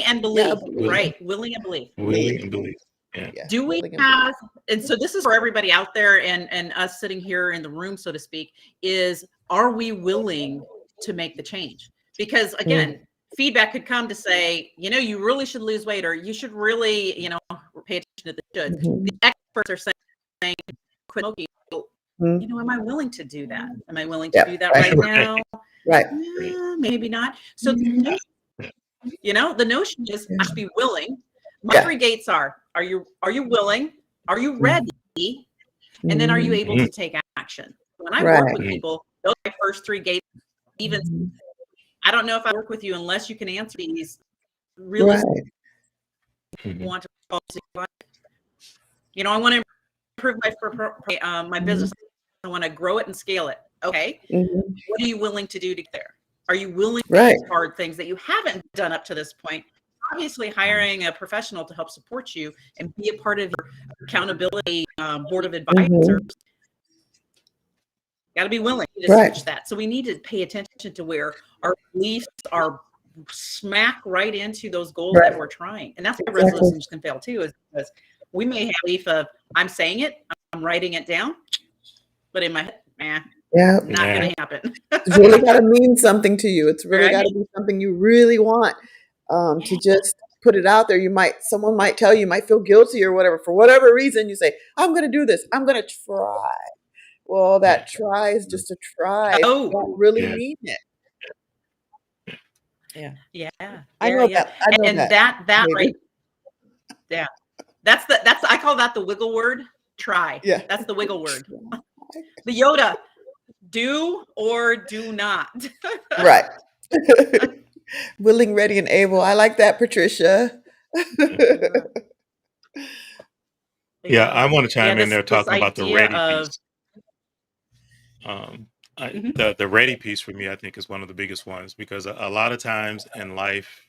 and belief. Yeah, right. Willing and belief. Willing and belief. Yeah. Do we have, and so this is for everybody out there and us sitting here in the room, so to speak, is are we willing to make the change? Because again, feedback could come to say, you really should lose weight, or you should really, pay attention to the should. The experts are saying, quit smoking. Am I willing to do that? Am I willing to do that right now? Right. Maybe not. So, the notion is I should be willing. My three gates are you willing? Are you ready? And then are you able to take action? When I work with people, those are my first three gates. Even I don't know if I work with you unless you can answer these really want to I want to improve my business. I want to grow it and scale it. Okay. What are you willing to do to get there? Are you willing to do hard things that you haven't done up to this point? Obviously, hiring a professional to help support you and be a part of your accountability board of advisors. Got to be willing to switch that. So we need to pay attention to where our beliefs are smack right into those goals that we're trying. And that's why resolutions can fail too, is because we may have a belief of, I'm saying it, I'm writing it down, but in my head, not going to happen. It's really got to mean something to you. It's really got to be something you really want to just put it out there. Someone might tell you, might feel guilty or whatever. For whatever reason, you say, I'm going to do this. I'm going to try. Well, that try is just a try. You don't really mean it. I know that. I know that right. Yeah. That's I call that the wiggle word. Try. Yeah. That's the wiggle word. The Yoda. Do or do not. Right. Willing, ready, and able. I like that, Patricia. I want to chime in there talking about the ready piece. Um, Mhm. the ready piece for me, I think, is one of the biggest ones because a lot of times in life,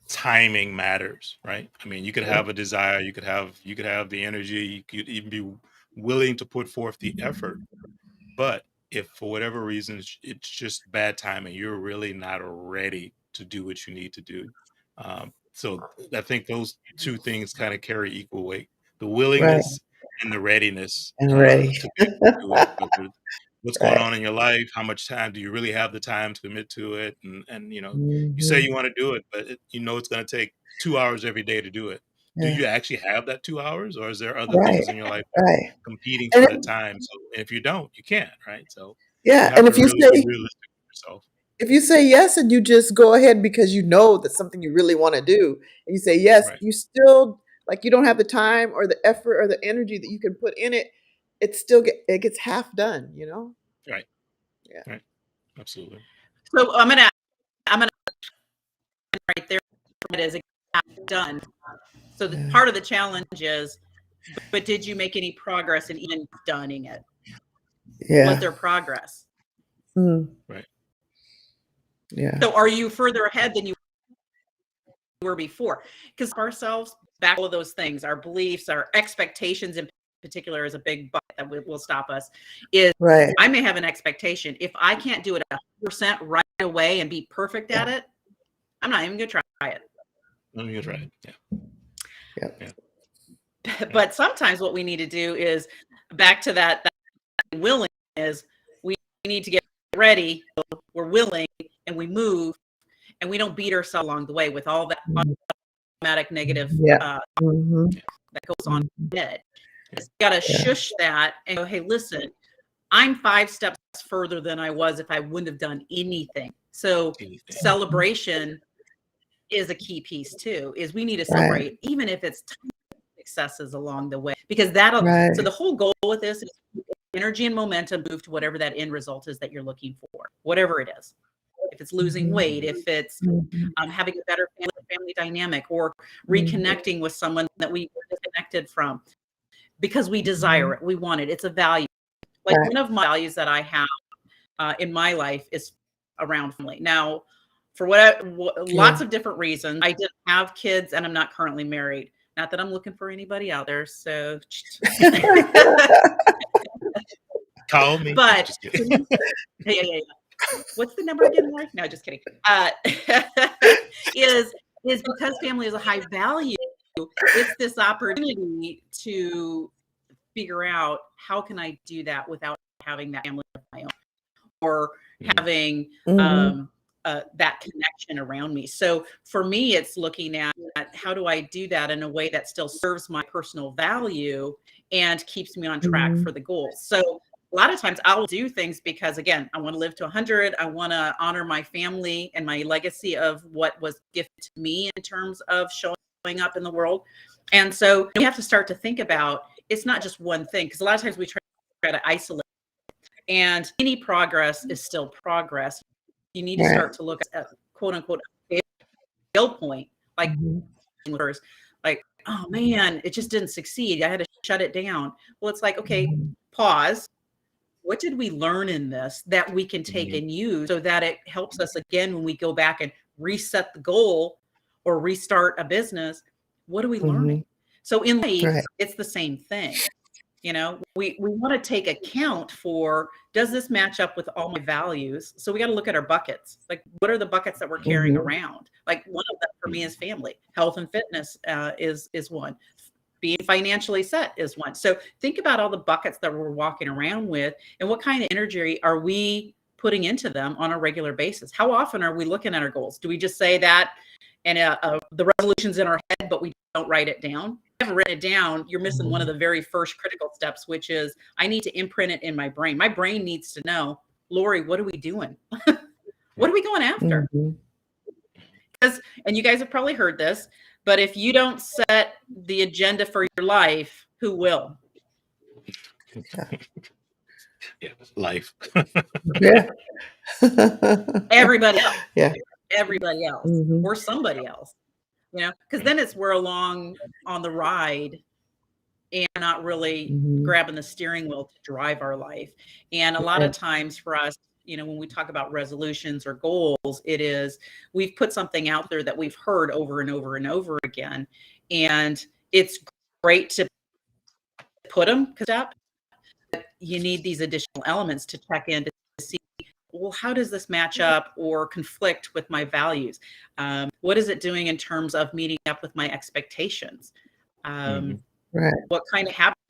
timing matters, right? I mean, you could Yeah. have a desire, you could have the energy, you could even be willing to put forth the effort, but if for whatever reason it's just bad timing, you're really not ready to do what you need to do. So I think those two things kind of carry equal weight: the Right. willingness and the readiness And ready. to be able to do it. Whether what's going Right. on in your life, how much time do you really have the time to commit to it, and you say Mhm. you want to do it, but it's going to take 2 hours every day to do it. Do Yeah. you actually have that 2 hours, or is there other Right. things in your life Right. competing And for the it time? So if you don't, you can't, right? So you yeah, have and to really be realistic with yourself. if you say yes and you just go ahead because you know that's something you really wanna do, and you say yes, Right, you still like, you don't have the time or the effort or the energy that you can put in it, it gets half done, you know? right, Yeah. right. Absolutely. So I'm gonna right there it is done. So the Yeah. part of the challenge is, but did you make any progress in even doing it? Was Yeah. there progress? Mm. Right. Yeah. So are you further ahead than you were before? Because ourselves back all of those things, our beliefs, our expectations in particular is a big bucket that will stop us. Is Right. I may have an expectation. If I can't do it 100% right away and be perfect Yeah. at it, I'm not even gonna try it. Let me try it. Yeah, Yep. yeah, yeah. But sometimes what we need to do is back to that willing is we need to get ready. We're willing and we move and we don't beat ourselves along the way with all that Mhm. automatic negative Yeah. Mhm. that goes on Mhm. in it. Yeah. You got to Yeah. shush that and go, hey, listen, I'm 5 steps further than I was if I wouldn't have done anything. So Anything. Mhm. celebration is a key piece too, is we need to Right. celebrate, even if it's tiny successes along the way, because that'll, so Right. the whole goal with this is energy and momentum move to whatever that end result is that you're looking for, whatever it is. If it's losing Mhm. weight, if it's Mhm. having a better family dynamic, or Mhm. reconnecting with someone that we were disconnected from because we desire Mhm. it, we want it, it's a value. Like Right. one of my values that I have in my life is around family. Now, for Yeah. lots of different reasons, I didn't have kids and I'm not currently married. Not that I'm looking for anybody out there. So, Call me. No, but just yeah, kidding. yeah, yeah. What's the number again, Lori? No, just kidding. Is is because family is a high value. It's this opportunity to figure out how can I do that without having that family of my own, or Mhm. having Mhm. that connection around me. So for me, it's looking at how do I do that in a way that still serves my personal value and keeps me on track Mhm. for the goals. So a lot of times I'll do things because, again, I want to live to 100. I want to honor my family and my legacy of what was gifted to me in terms of showing up in the world. And so we have to start to think about it's not just one thing, because a lot of times we try to isolate, and any progress is still progress. You need to Right. start to look at quote unquote a fail point, like Mhm. like, oh man, it just didn't succeed. I had to shut it down. Well, it's like, okay, Mhm. pause. What did we learn in this that we can take Mhm. and use so that it helps us again when we go back and reset the goal or restart a business? What are we Mhm. learning? So in life, Right. it's the same thing. We want to take account for, does this match up with all my values? So we got to look at our buckets. Like, what are the buckets that we're carrying Mhm. around? Like, one of them for me Mhm. is family. Health and fitness is one. Being financially set is one. So think about all the buckets that we're walking around with, and what kind of energy are we putting into them on a regular basis? How often are we looking at our goals? Do we just say that and the resolution's in our head, but we don't write it down? If you haven't written it down, you're missing one of Mhm. the very first critical steps, which is I need to imprint it in my brain. My brain needs to know, Lori, what are we doing? What are we going after? Mhm. Because, and you guys have probably heard this, but if you don't set the agenda for your life, who will? Yeah. Yeah, life. Yeah. Everybody else. Yeah. Everybody else, Mhm. or somebody else. Because Right. then it's we're along on the ride and not really Mhm. grabbing the steering wheel to drive our life. And a lot Yeah. of times for us, when we talk about resolutions or goals, it is we've put something out there that we've heard over and over and over again. And it's great to put them up, but you need these additional elements to check in to see, well, how does this match up or conflict with my values? What is it doing in terms of meeting up with my expectations? Mhm. Right. What kind of habits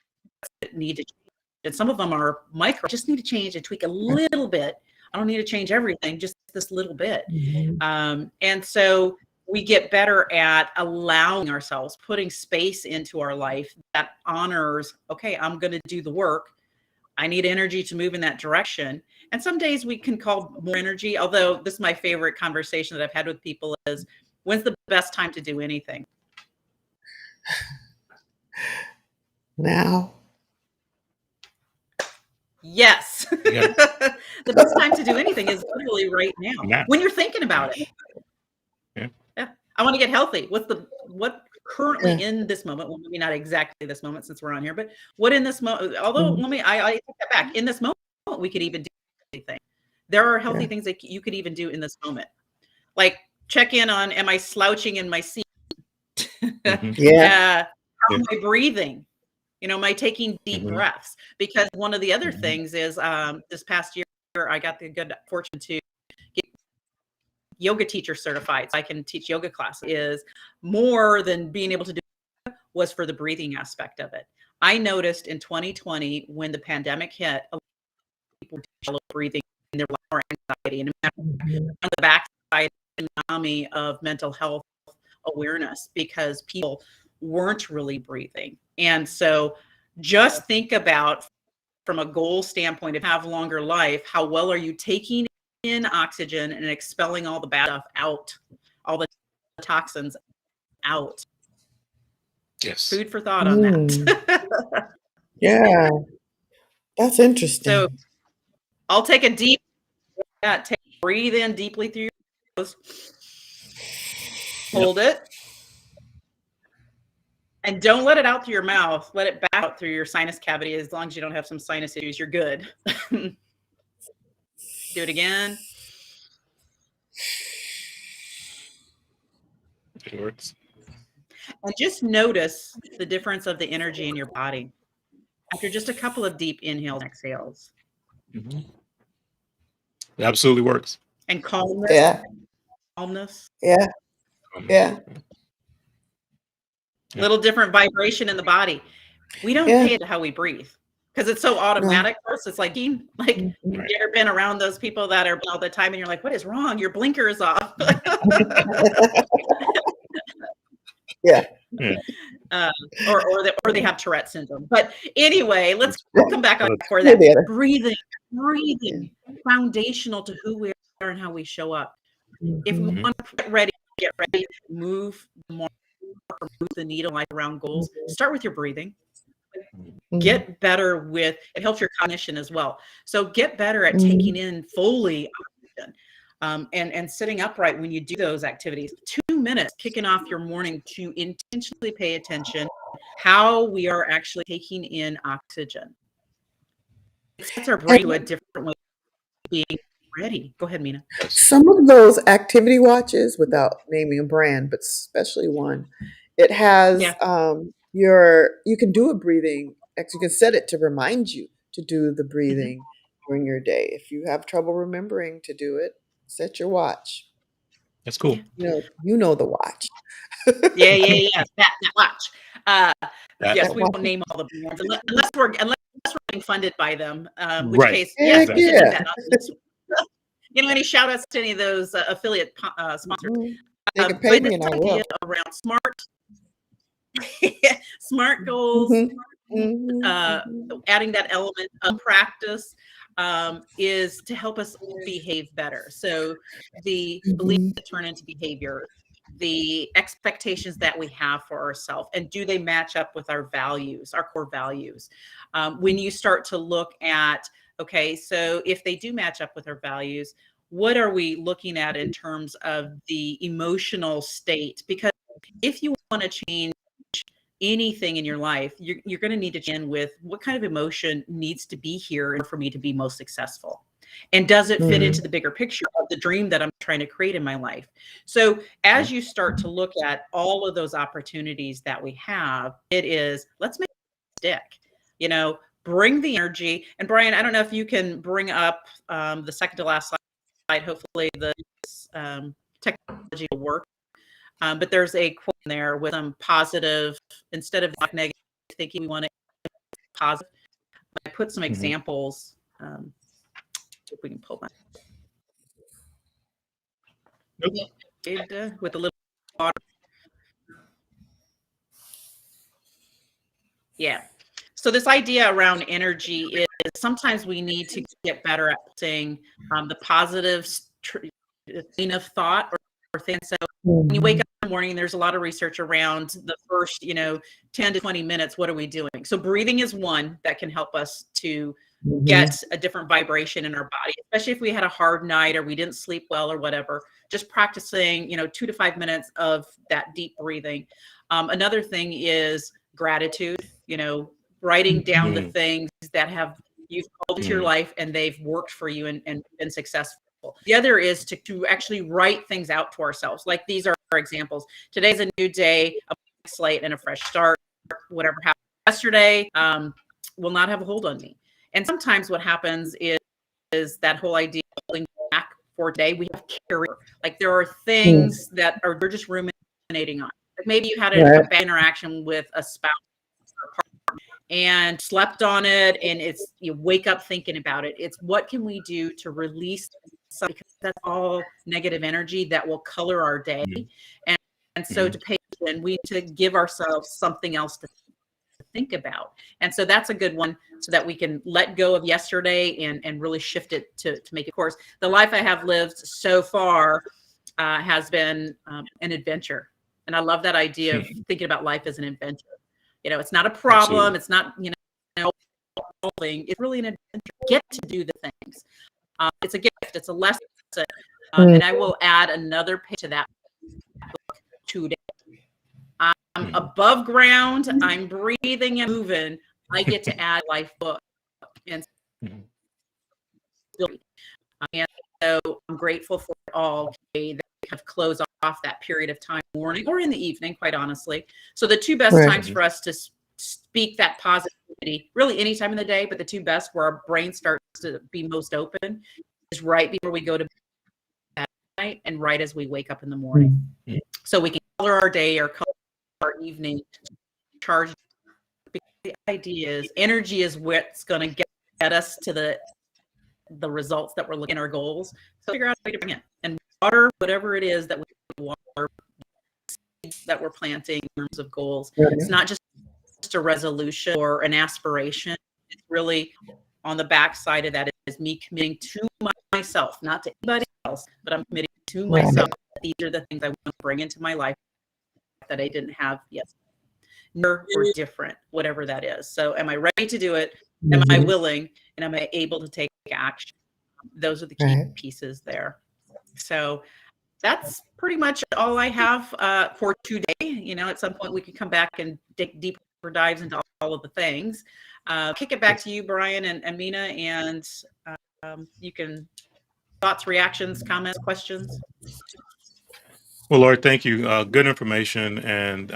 need to change? And some of them are micro, just need to change and tweak a little bit. I don't need to change everything, just this little bit. Mhm. And so we get better at allowing ourselves, putting space into our life that honors, okay, I'm going to do the work. I need energy to move in that direction. And some days we can call more energy, although this is my favorite conversation that I've had with people is, when's the best time to do anything? Now. Yes. Yeah. The best time to do anything is literally right now Now. when you're thinking about it. Yeah. Yeah. I want to get healthy. What currently Yeah. in this moment, well, maybe not exactly this moment since we're on here, but what in this moment, although Mhm. I take that back. In this moment, we could even do anything. There are healthy Yeah. things that you could even do in this moment. Like check in on, am I slouching in my seat? Mhm. Yeah. How am I breathing? Am I taking deep Mhm. breaths? Because one of the other Mhm. things is this past year, I got the good fortune to get yoga teacher certified. So I can teach yoga classes. Is more than being able to do was for the breathing aspect of it. I noticed in 2020 when the pandemic hit, a lot of people developed breathing and there was more anxiety. And Mhm. on the backside, tsunami of mental health awareness because people weren't really breathing. And so just think about from a goal standpoint of have longer life, how well are you taking in oxygen and expelling all the bad stuff out, all the toxins out? Yes. Food for thought on Mm. that. Yeah. That's So interesting. I'll take a deep, breathe in deeply through your nose, Yep. hold it, and don't let it out through your mouth. Let it back out through your sinus cavity. As long as you don't have some sinus issues, you're good. Do it again. It works. And just notice the difference of the energy in your body after just a couple of deep inhales and exhales. Mhm. It absolutely works. And calmness, Yeah. calmness, Yeah. Yeah. Yeah. little different vibration in the body. We don't Yeah. pay it to how we breathe because it's so No. automatic for us. It's like, Mhm. Right. you ever been around those people that are all the time and you're like, what is wrong? Your blinker is off. Yeah. Yeah. Or they have Tourette syndrome. But anyway, let's come back on for You're that. there. Breathing, Yeah. foundational to who we are and how we show up. If we Mhm. Mhm. want to get ready to move more, or move the needle like around goals, start with your breathing. Mhm. Get better with it helps your cognition as well. So get better at Mhm. taking in fully oxygen, and sitting upright when you do those activities. 2 minutes kicking off your morning to intentionally pay attention how we are actually taking in oxygen. It sets our brain to a And different way of being ready. Go ahead, Mina. Yes. some of those activity watches, without naming a brand, but especially one, it has Yeah. you can do a breathing you can set it to remind you to do the Mhm. breathing during your day. If you have trouble remembering to do it, set your watch. That's Yeah. cool. You know the watch. Yeah. That watch. Uh, That yes, That we watch. won't name all the brands unless we're being funded by them. Which right. case, yes, Heck we should Exactly. do yeah. that. Any shout outs to any of those affiliate sponsors. Mhm. They can pay But me this and I idea will. around smart goals, Mhm. Mhm. uh, Mhm. adding that element of practice is to help us behave better. So the beliefs Mhm. that turn into behavior, the expectations that we have for ourselves, and do they match up with our values, our core values? When you start to look at, okay, so if they do match up with our values, what are we looking at in terms of the emotional state? Because if you want to change anything in your life, you're going to need to check in with what kind of emotion needs to be here for me to be most successful. And does it fit into the bigger picture of the dream that I'm trying to create in my life? So as you start to look at all of those opportunities that we have, it is, let's make it stick, you know, bring the energy. And Bryan, I don't know if you can bring up the second to last slide. Hopefully this technology will work. But there's a quote in there with some positive, instead of negative thinking, we want to positive. I put some examples. If we can pull that. With a little water. Yeah. So this idea around energy is sometimes we need to get better at saying the positive train of thought or things. So when you wake up in the morning, there's a lot of research around the first, 10 to 20 minutes. What are we doing? So breathing is one that can help us to get a different vibration in our body, especially if we had a hard night or we didn't sleep well or whatever. Just practicing, 2 to 5 minutes of that deep breathing. Another thing is gratitude, writing down the things that you've called into your life and they've worked for you and been successful. The other is to actually write things out to ourselves. Like these are examples. Today's a new day, a slate and a fresh start. Whatever happened yesterday will not have a hold on me. And sometimes what happens is that whole idea of holding back for today, we have carry. Like there are things that we're just ruminating on. Like maybe you had a bad interaction with a spouse or a partner and slept on it, and you wake up thinking about it. It's what can we do to release some, because that's all negative energy that will color our day. And so to pay attention, we need to give ourselves something else to think about. And so that's a good one so that we can let go of yesterday and really shift it to make it. Of course, the life I have lived so far has been an adventure. And I love that idea of thinking about life as an adventure. It's not a problem. Absolutely. It's not, it's really an adventure. Get to do the things. It's a gift. It's a lesson. And I will add another page to that book today. I'm above ground. I'm breathing and moving. I get to add life book. And so I'm grateful for it all. That have closed off that period of time, morning or in the evening, quite honestly. So the two best times for us to speak that positivity, really any time in the day, but the two best where our brain starts to be most open is right before we go to bed at night and right as we wake up in the morning. So we can color our day or color our evening, charge. The idea is energy is what's going to get us to the results that we're looking at, our goals. So figure out a way to bring it. And water, whatever it is that we water, that we're planting in terms of goals. It's not just a resolution or an aspiration. It's really on the backside of that is me committing to myself, not to anybody else, but I'm committing to myself. These are the things I want to bring into my life that I didn't have yet. Or different, whatever that is. So am I ready to do it? Am I willing? And am I able to take action? Those are the key pieces there. So that's pretty much all I have for today. At some point we can come back and dig deeper dives into all of the things. Kick it back to you, Bryan and Mina, and you can thoughts, reactions, comments, questions. Well, Lord, thank you. Good information, and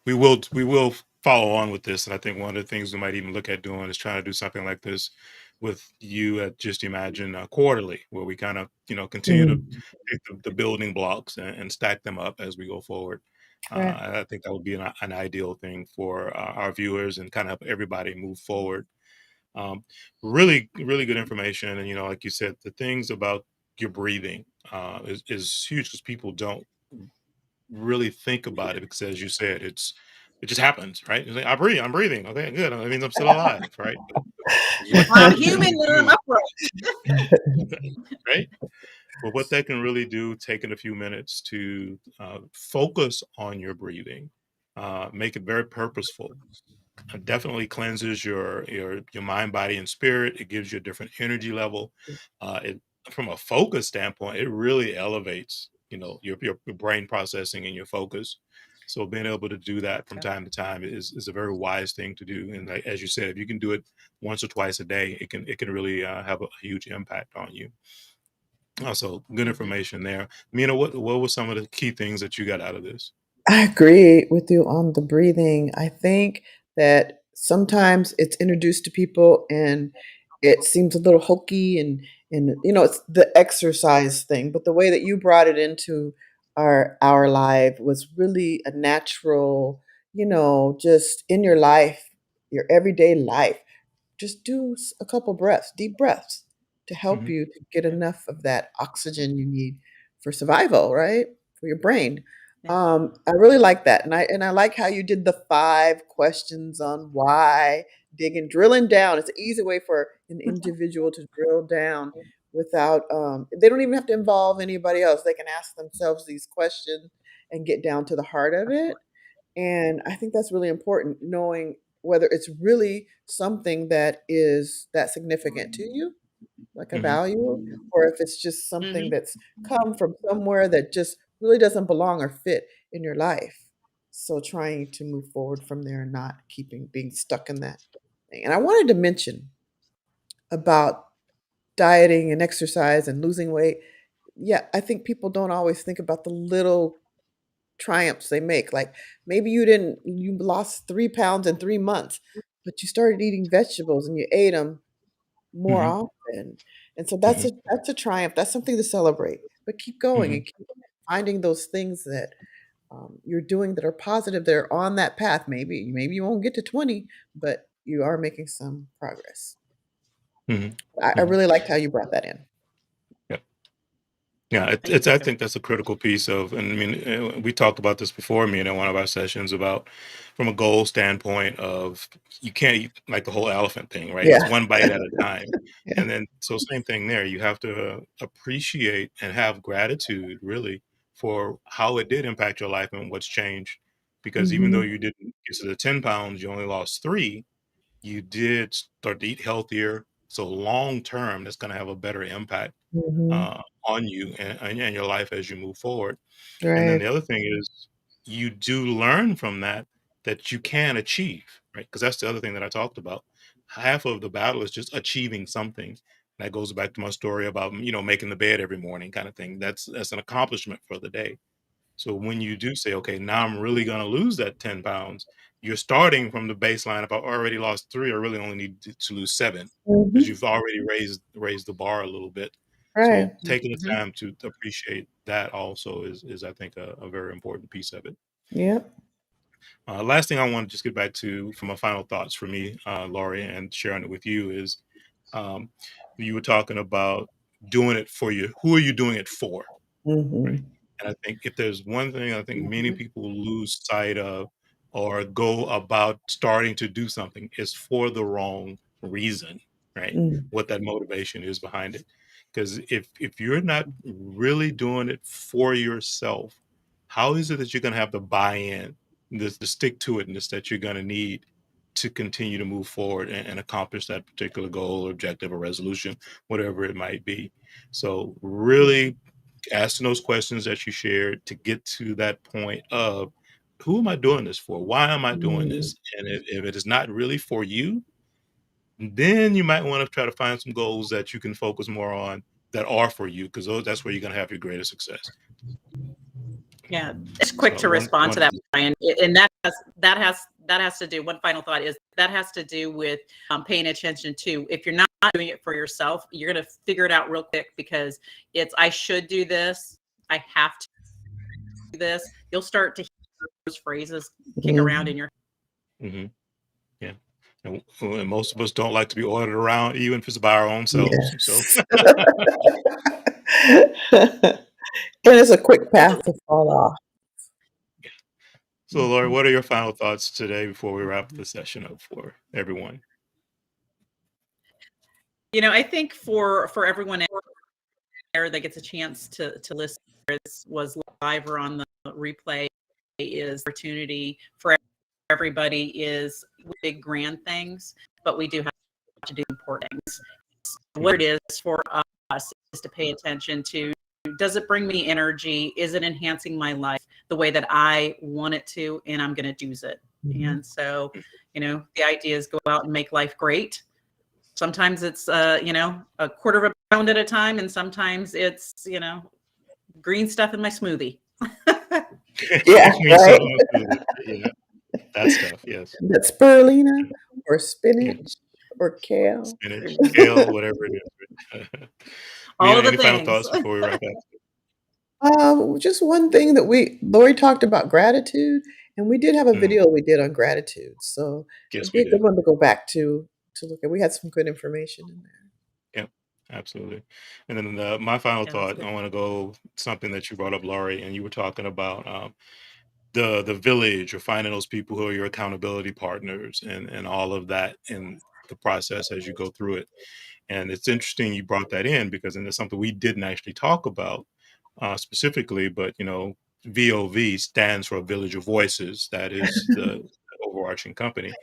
we will follow on with this. And I think one of the things we might even look at doing is trying to do something like this with you at Just Imagine quarterly, where we kind of continue to pick the building blocks and stack them up as we go forward. I think that would be an ideal thing for our viewers and kind of help everybody move forward. Really, really good information, and like you said, the things about your breathing is huge because people don't really think about it, because as you said, it just happens, right? It's like, I'm breathing. Okay, good. That means I'm still alive, right? What I'm that human, can I'm upright. do, right? But what that can really do, taking a few minutes to focus on your breathing, make it very purposeful. Definitely cleanses your mind, body, and spirit. It gives you a different energy level. It From a focus standpoint, it really elevates your brain processing and your focus. So being able to do that from Yeah. time to time is a very wise thing to do. And like, as you said, if you can do it once or twice a day, it can really have a huge impact on you. Also, good Mhm. information there. Mina, what were some of the key things that you got out of this? I agree with you on the breathing. I think that sometimes it's introduced to people and it seems a little hokey and it's the exercise thing, but the way that you brought it into our life was really a natural, just in your life, your everyday life. Just do a couple breaths, deep breaths, to help Hmm. you to get Yeah. enough of that oxygen you need for survival, right? For your brain. Yeah. I really like that, and I like how you did the 5 questions on why, drilling down. It's an easy way for an individual to drill down without. They don't even have to involve anybody else. They can ask themselves these questions and get down to the heart of it. Absolutely. And I think that's really important, knowing whether it's really something that is that significant to you, like a Hmm. value, or if it's just something Hmm. that's come from somewhere that just really doesn't belong or fit in your life. So trying to move forward from there and not being stuck in that thing. And I wanted to mention about dieting and exercise and losing weight. Yeah, I think people don't always think about the little triumphs they make. Like maybe you lost 3 pounds in 3 months, but you started eating vegetables and you ate them more Hmm. often. And so Hmm. that's a triumph. That's something to celebrate. But keep going Hmm. and keep finding those things that you're doing that are positive. They're on that path. Maybe you won't get to 20, but you are making some progress. Hmm. I Hmm. really liked how you brought that in. Yeah, Thank I you. think that's a critical piece of, and I mean, we talked about this before, me in one of our sessions about from a goal standpoint of you can't eat like the whole elephant thing, right? It's Yeah. one bite at a time. Yeah. And then, so same thing there. You have to appreciate and have gratitude really for how it did impact your life and what's changed. Because even though Hmm. you didn't get to the 10 pounds, you only lost three, you did start to eat healthier. So long term, that's going to have a better impact Hmm. on you and your life as you move forward. And then Right. the other thing is you do learn from that that you can achieve, right? Because that's the other thing that I talked about. Half of the battle is just achieving something. That goes back to my story about making the bed every morning, kind of thing. That's an accomplishment for the day. So when you do say, okay, now I'm really going to lose that 10 pounds, you're starting from the baseline. If I already lost three, I really only need to lose seven because Hmm. you've already raised the bar a little bit. So Right. taking the Hmm. time to appreciate that also is I think a very important piece of it. Yep. Last thing I want to just get back to for my final thoughts for me, Laurie, and sharing it with you is um, you were talking about doing it for you. Who are you doing it for? Right. Hmm. And I think if there's one thing I think many people lose sight of or go about starting to do something is for the wrong reason, right? Mm. What that motivation is behind it. Because if you're not really doing it for yourself, how is it that you're going to have the buy-in, the stick to itness that you're going to need to continue to move forward and accomplish that particular goal or objective or resolution, whatever it might be? So really asking those questions that you shared to get to that point of who am I doing this for? Why am I doing Mm. this? And if it is not really for you, then you might want to try to find some goals that you can focus more on that are for you, because that's where you're going to have your greatest success. Yeah, it's quick So to one respond to one that, Brian, and that has to do. One final thought is that has to do with paying attention to. If you're not doing it for yourself, you're going to figure it out real quick because it's I should do this, I have to do this. You'll start to hear those phrases kick around Mhm. in your. Mhm. Yeah. And most of us don't like to be ordered around, even if it's by our own selves. So, Yes. And it's a quick path to fall off. so Laura, Mhm. what are your final thoughts today before we wrap the session up for everyone? I think for everyone there that gets a chance to listen, this was live or on the replay, is opportunity for everybody is big grand things, but we do have to do important things. What it Mhm. is for us is to pay attention to, does it bring me energy? Is it enhancing my life? the way that I want it to, and I'm going to choose it. Mhm. And so, the idea is go out and make life great. Sometimes it's, a quarter of a pound at a time, and sometimes it's, green stuff in my smoothie. Yeah, Green stuff right. in my food. Yeah, that stuff. Yes. That spirulina or Yeah. spinach or kale. Spinach, kale, whatever it is. All Mina, of the any final things. thoughts before we wrap up? Just one thing that Lori talked about gratitude, and we did have a Mm, video we did on gratitude, so it'd yes, be we a good did. one to go back to look at. We had some good information in there. Yep, absolutely. And then my final Yeah, that's thought, good. I want to go something that you brought up, Laurie, and you were talking about the village or finding those people who are your accountability partners and all of that in the process as you go through it. And it's interesting you brought that in because and it's something we didn't actually talk about specifically, but VoV stands for Village of Voices. That is the overarching company.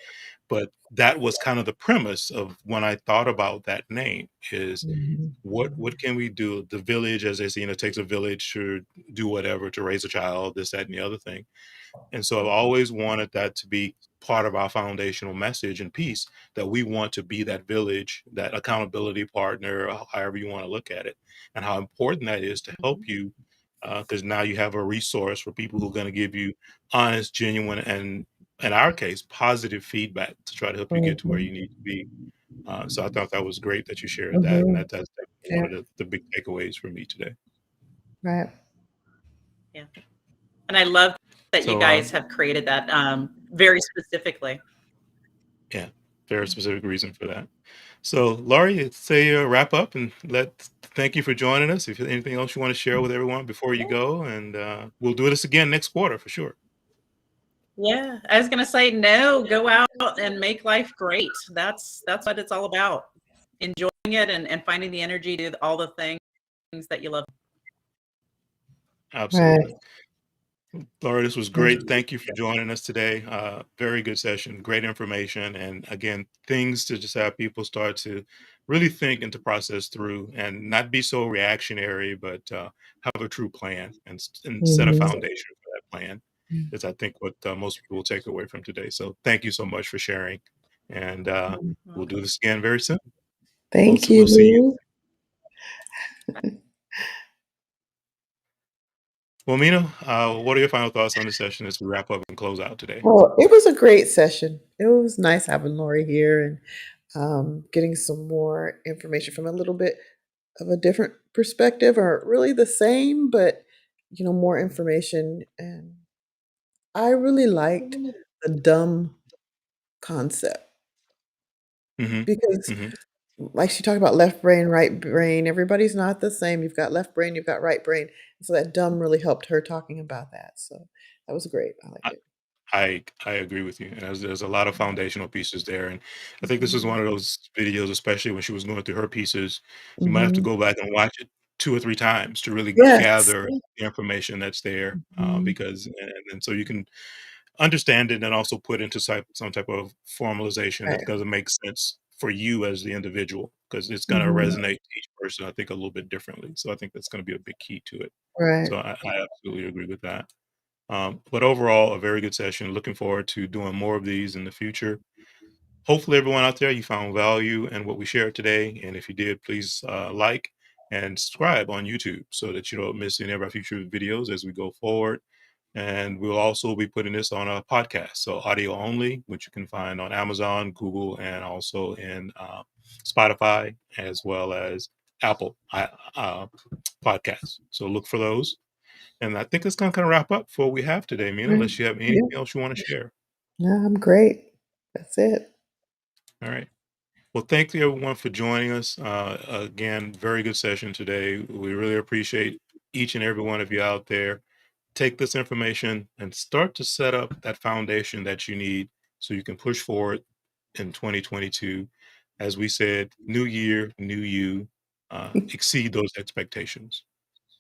But that was kind of the premise of when I thought about that name is Mhm. what can we do? The village, as they say, it takes a village to do whatever to raise a child, this, that, and the other thing. And so I've always wanted that to be part of our foundational message and piece that we want to be that village, that accountability partner, or however you want to look at it, and how important that is to help you. Because now you have a resource for people who are going to give you honest, genuine, and in our case, positive feedback to try to help you get to where Mhm. you need to be. So I thought that was great that you shared that, and Mhm. that's definitely Yeah, one of the big takeaways for me today. right. Yeah. And I love that you So guys have created that very specifically. yeah, very specific reason for that. So, Laurie, say a wrap up and thank you for joining us. If there's anything else you want to share with everyone before you Yeah. go, and we'll do this again next quarter for sure. Yeah. I was gonna say no, go out and make life great. That's what it's all about. Enjoying it and finding the energy to do all the things that you love. Absolutely. Right. Laura, this was great. Mhm. Thank you for joining us today. Very good session, great information, and again, things to just have people start to really think and to process through and not be so reactionary, but have a true plan and set a Mhm. foundation for that plan. Is I think what most people will take away from today. So thank you so much for sharing, and we'll do Welcome. this again very soon. Thank We'll see you. you. Well, Mina, what are your final thoughts on the session as we wrap up and close out today? Well, it was a great session. It was nice having Lori here and getting some more information from a little bit of a different perspective, or really the same, but more information. And I really liked the dumb concept Hmm. because, Hmm. like she talked about left brain, right brain, everybody's not the same. You've got left brain, you've got right brain. So that dumb really helped her talking about that. So that was great. I liked it. I agree with you. And there's a lot of foundational pieces there, and I think this is Mhm. one of those videos, especially when she was going through her pieces. You might have to Mhm. go back and watch it 2 or 3 times to really Yes. gather the information that's there, Mhm. because and so you can understand it and also put into some type of formalization Right. that's going to make sense for you as the individual, because it's going to Mhm. resonate to each person, I think, a little bit differently. So I think that's going to be a big key to it. Right. So I absolutely agree with that. But overall, a very good session. Looking forward to doing more of these in the future. Hopefully, everyone out there, you found value in what we shared today. And if you did, please like and subscribe on YouTube so that you don't miss any of our future videos as we go forward. And we'll also be putting this on a podcast, so audio only, which you can find on Amazon, Google, and also in Spotify, as well as Apple podcasts. So look for those. And I think it's gonna kinda wrap up for what we have today, Mina, Right. unless you have anything Yeah. else you wanna share. Yeah, I'm great. That's it. All right. Well, thank you everyone for joining us. Again, very good session today. We really appreciate each and every one of you out there. Take this information and start to set up that foundation that you need so you can push forward in 2022. As we said, new year, new you, exceed those expectations.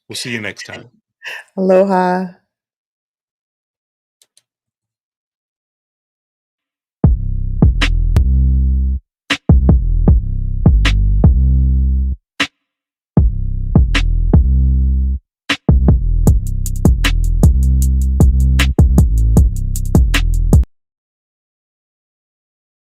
We'll see you next time. Aloha.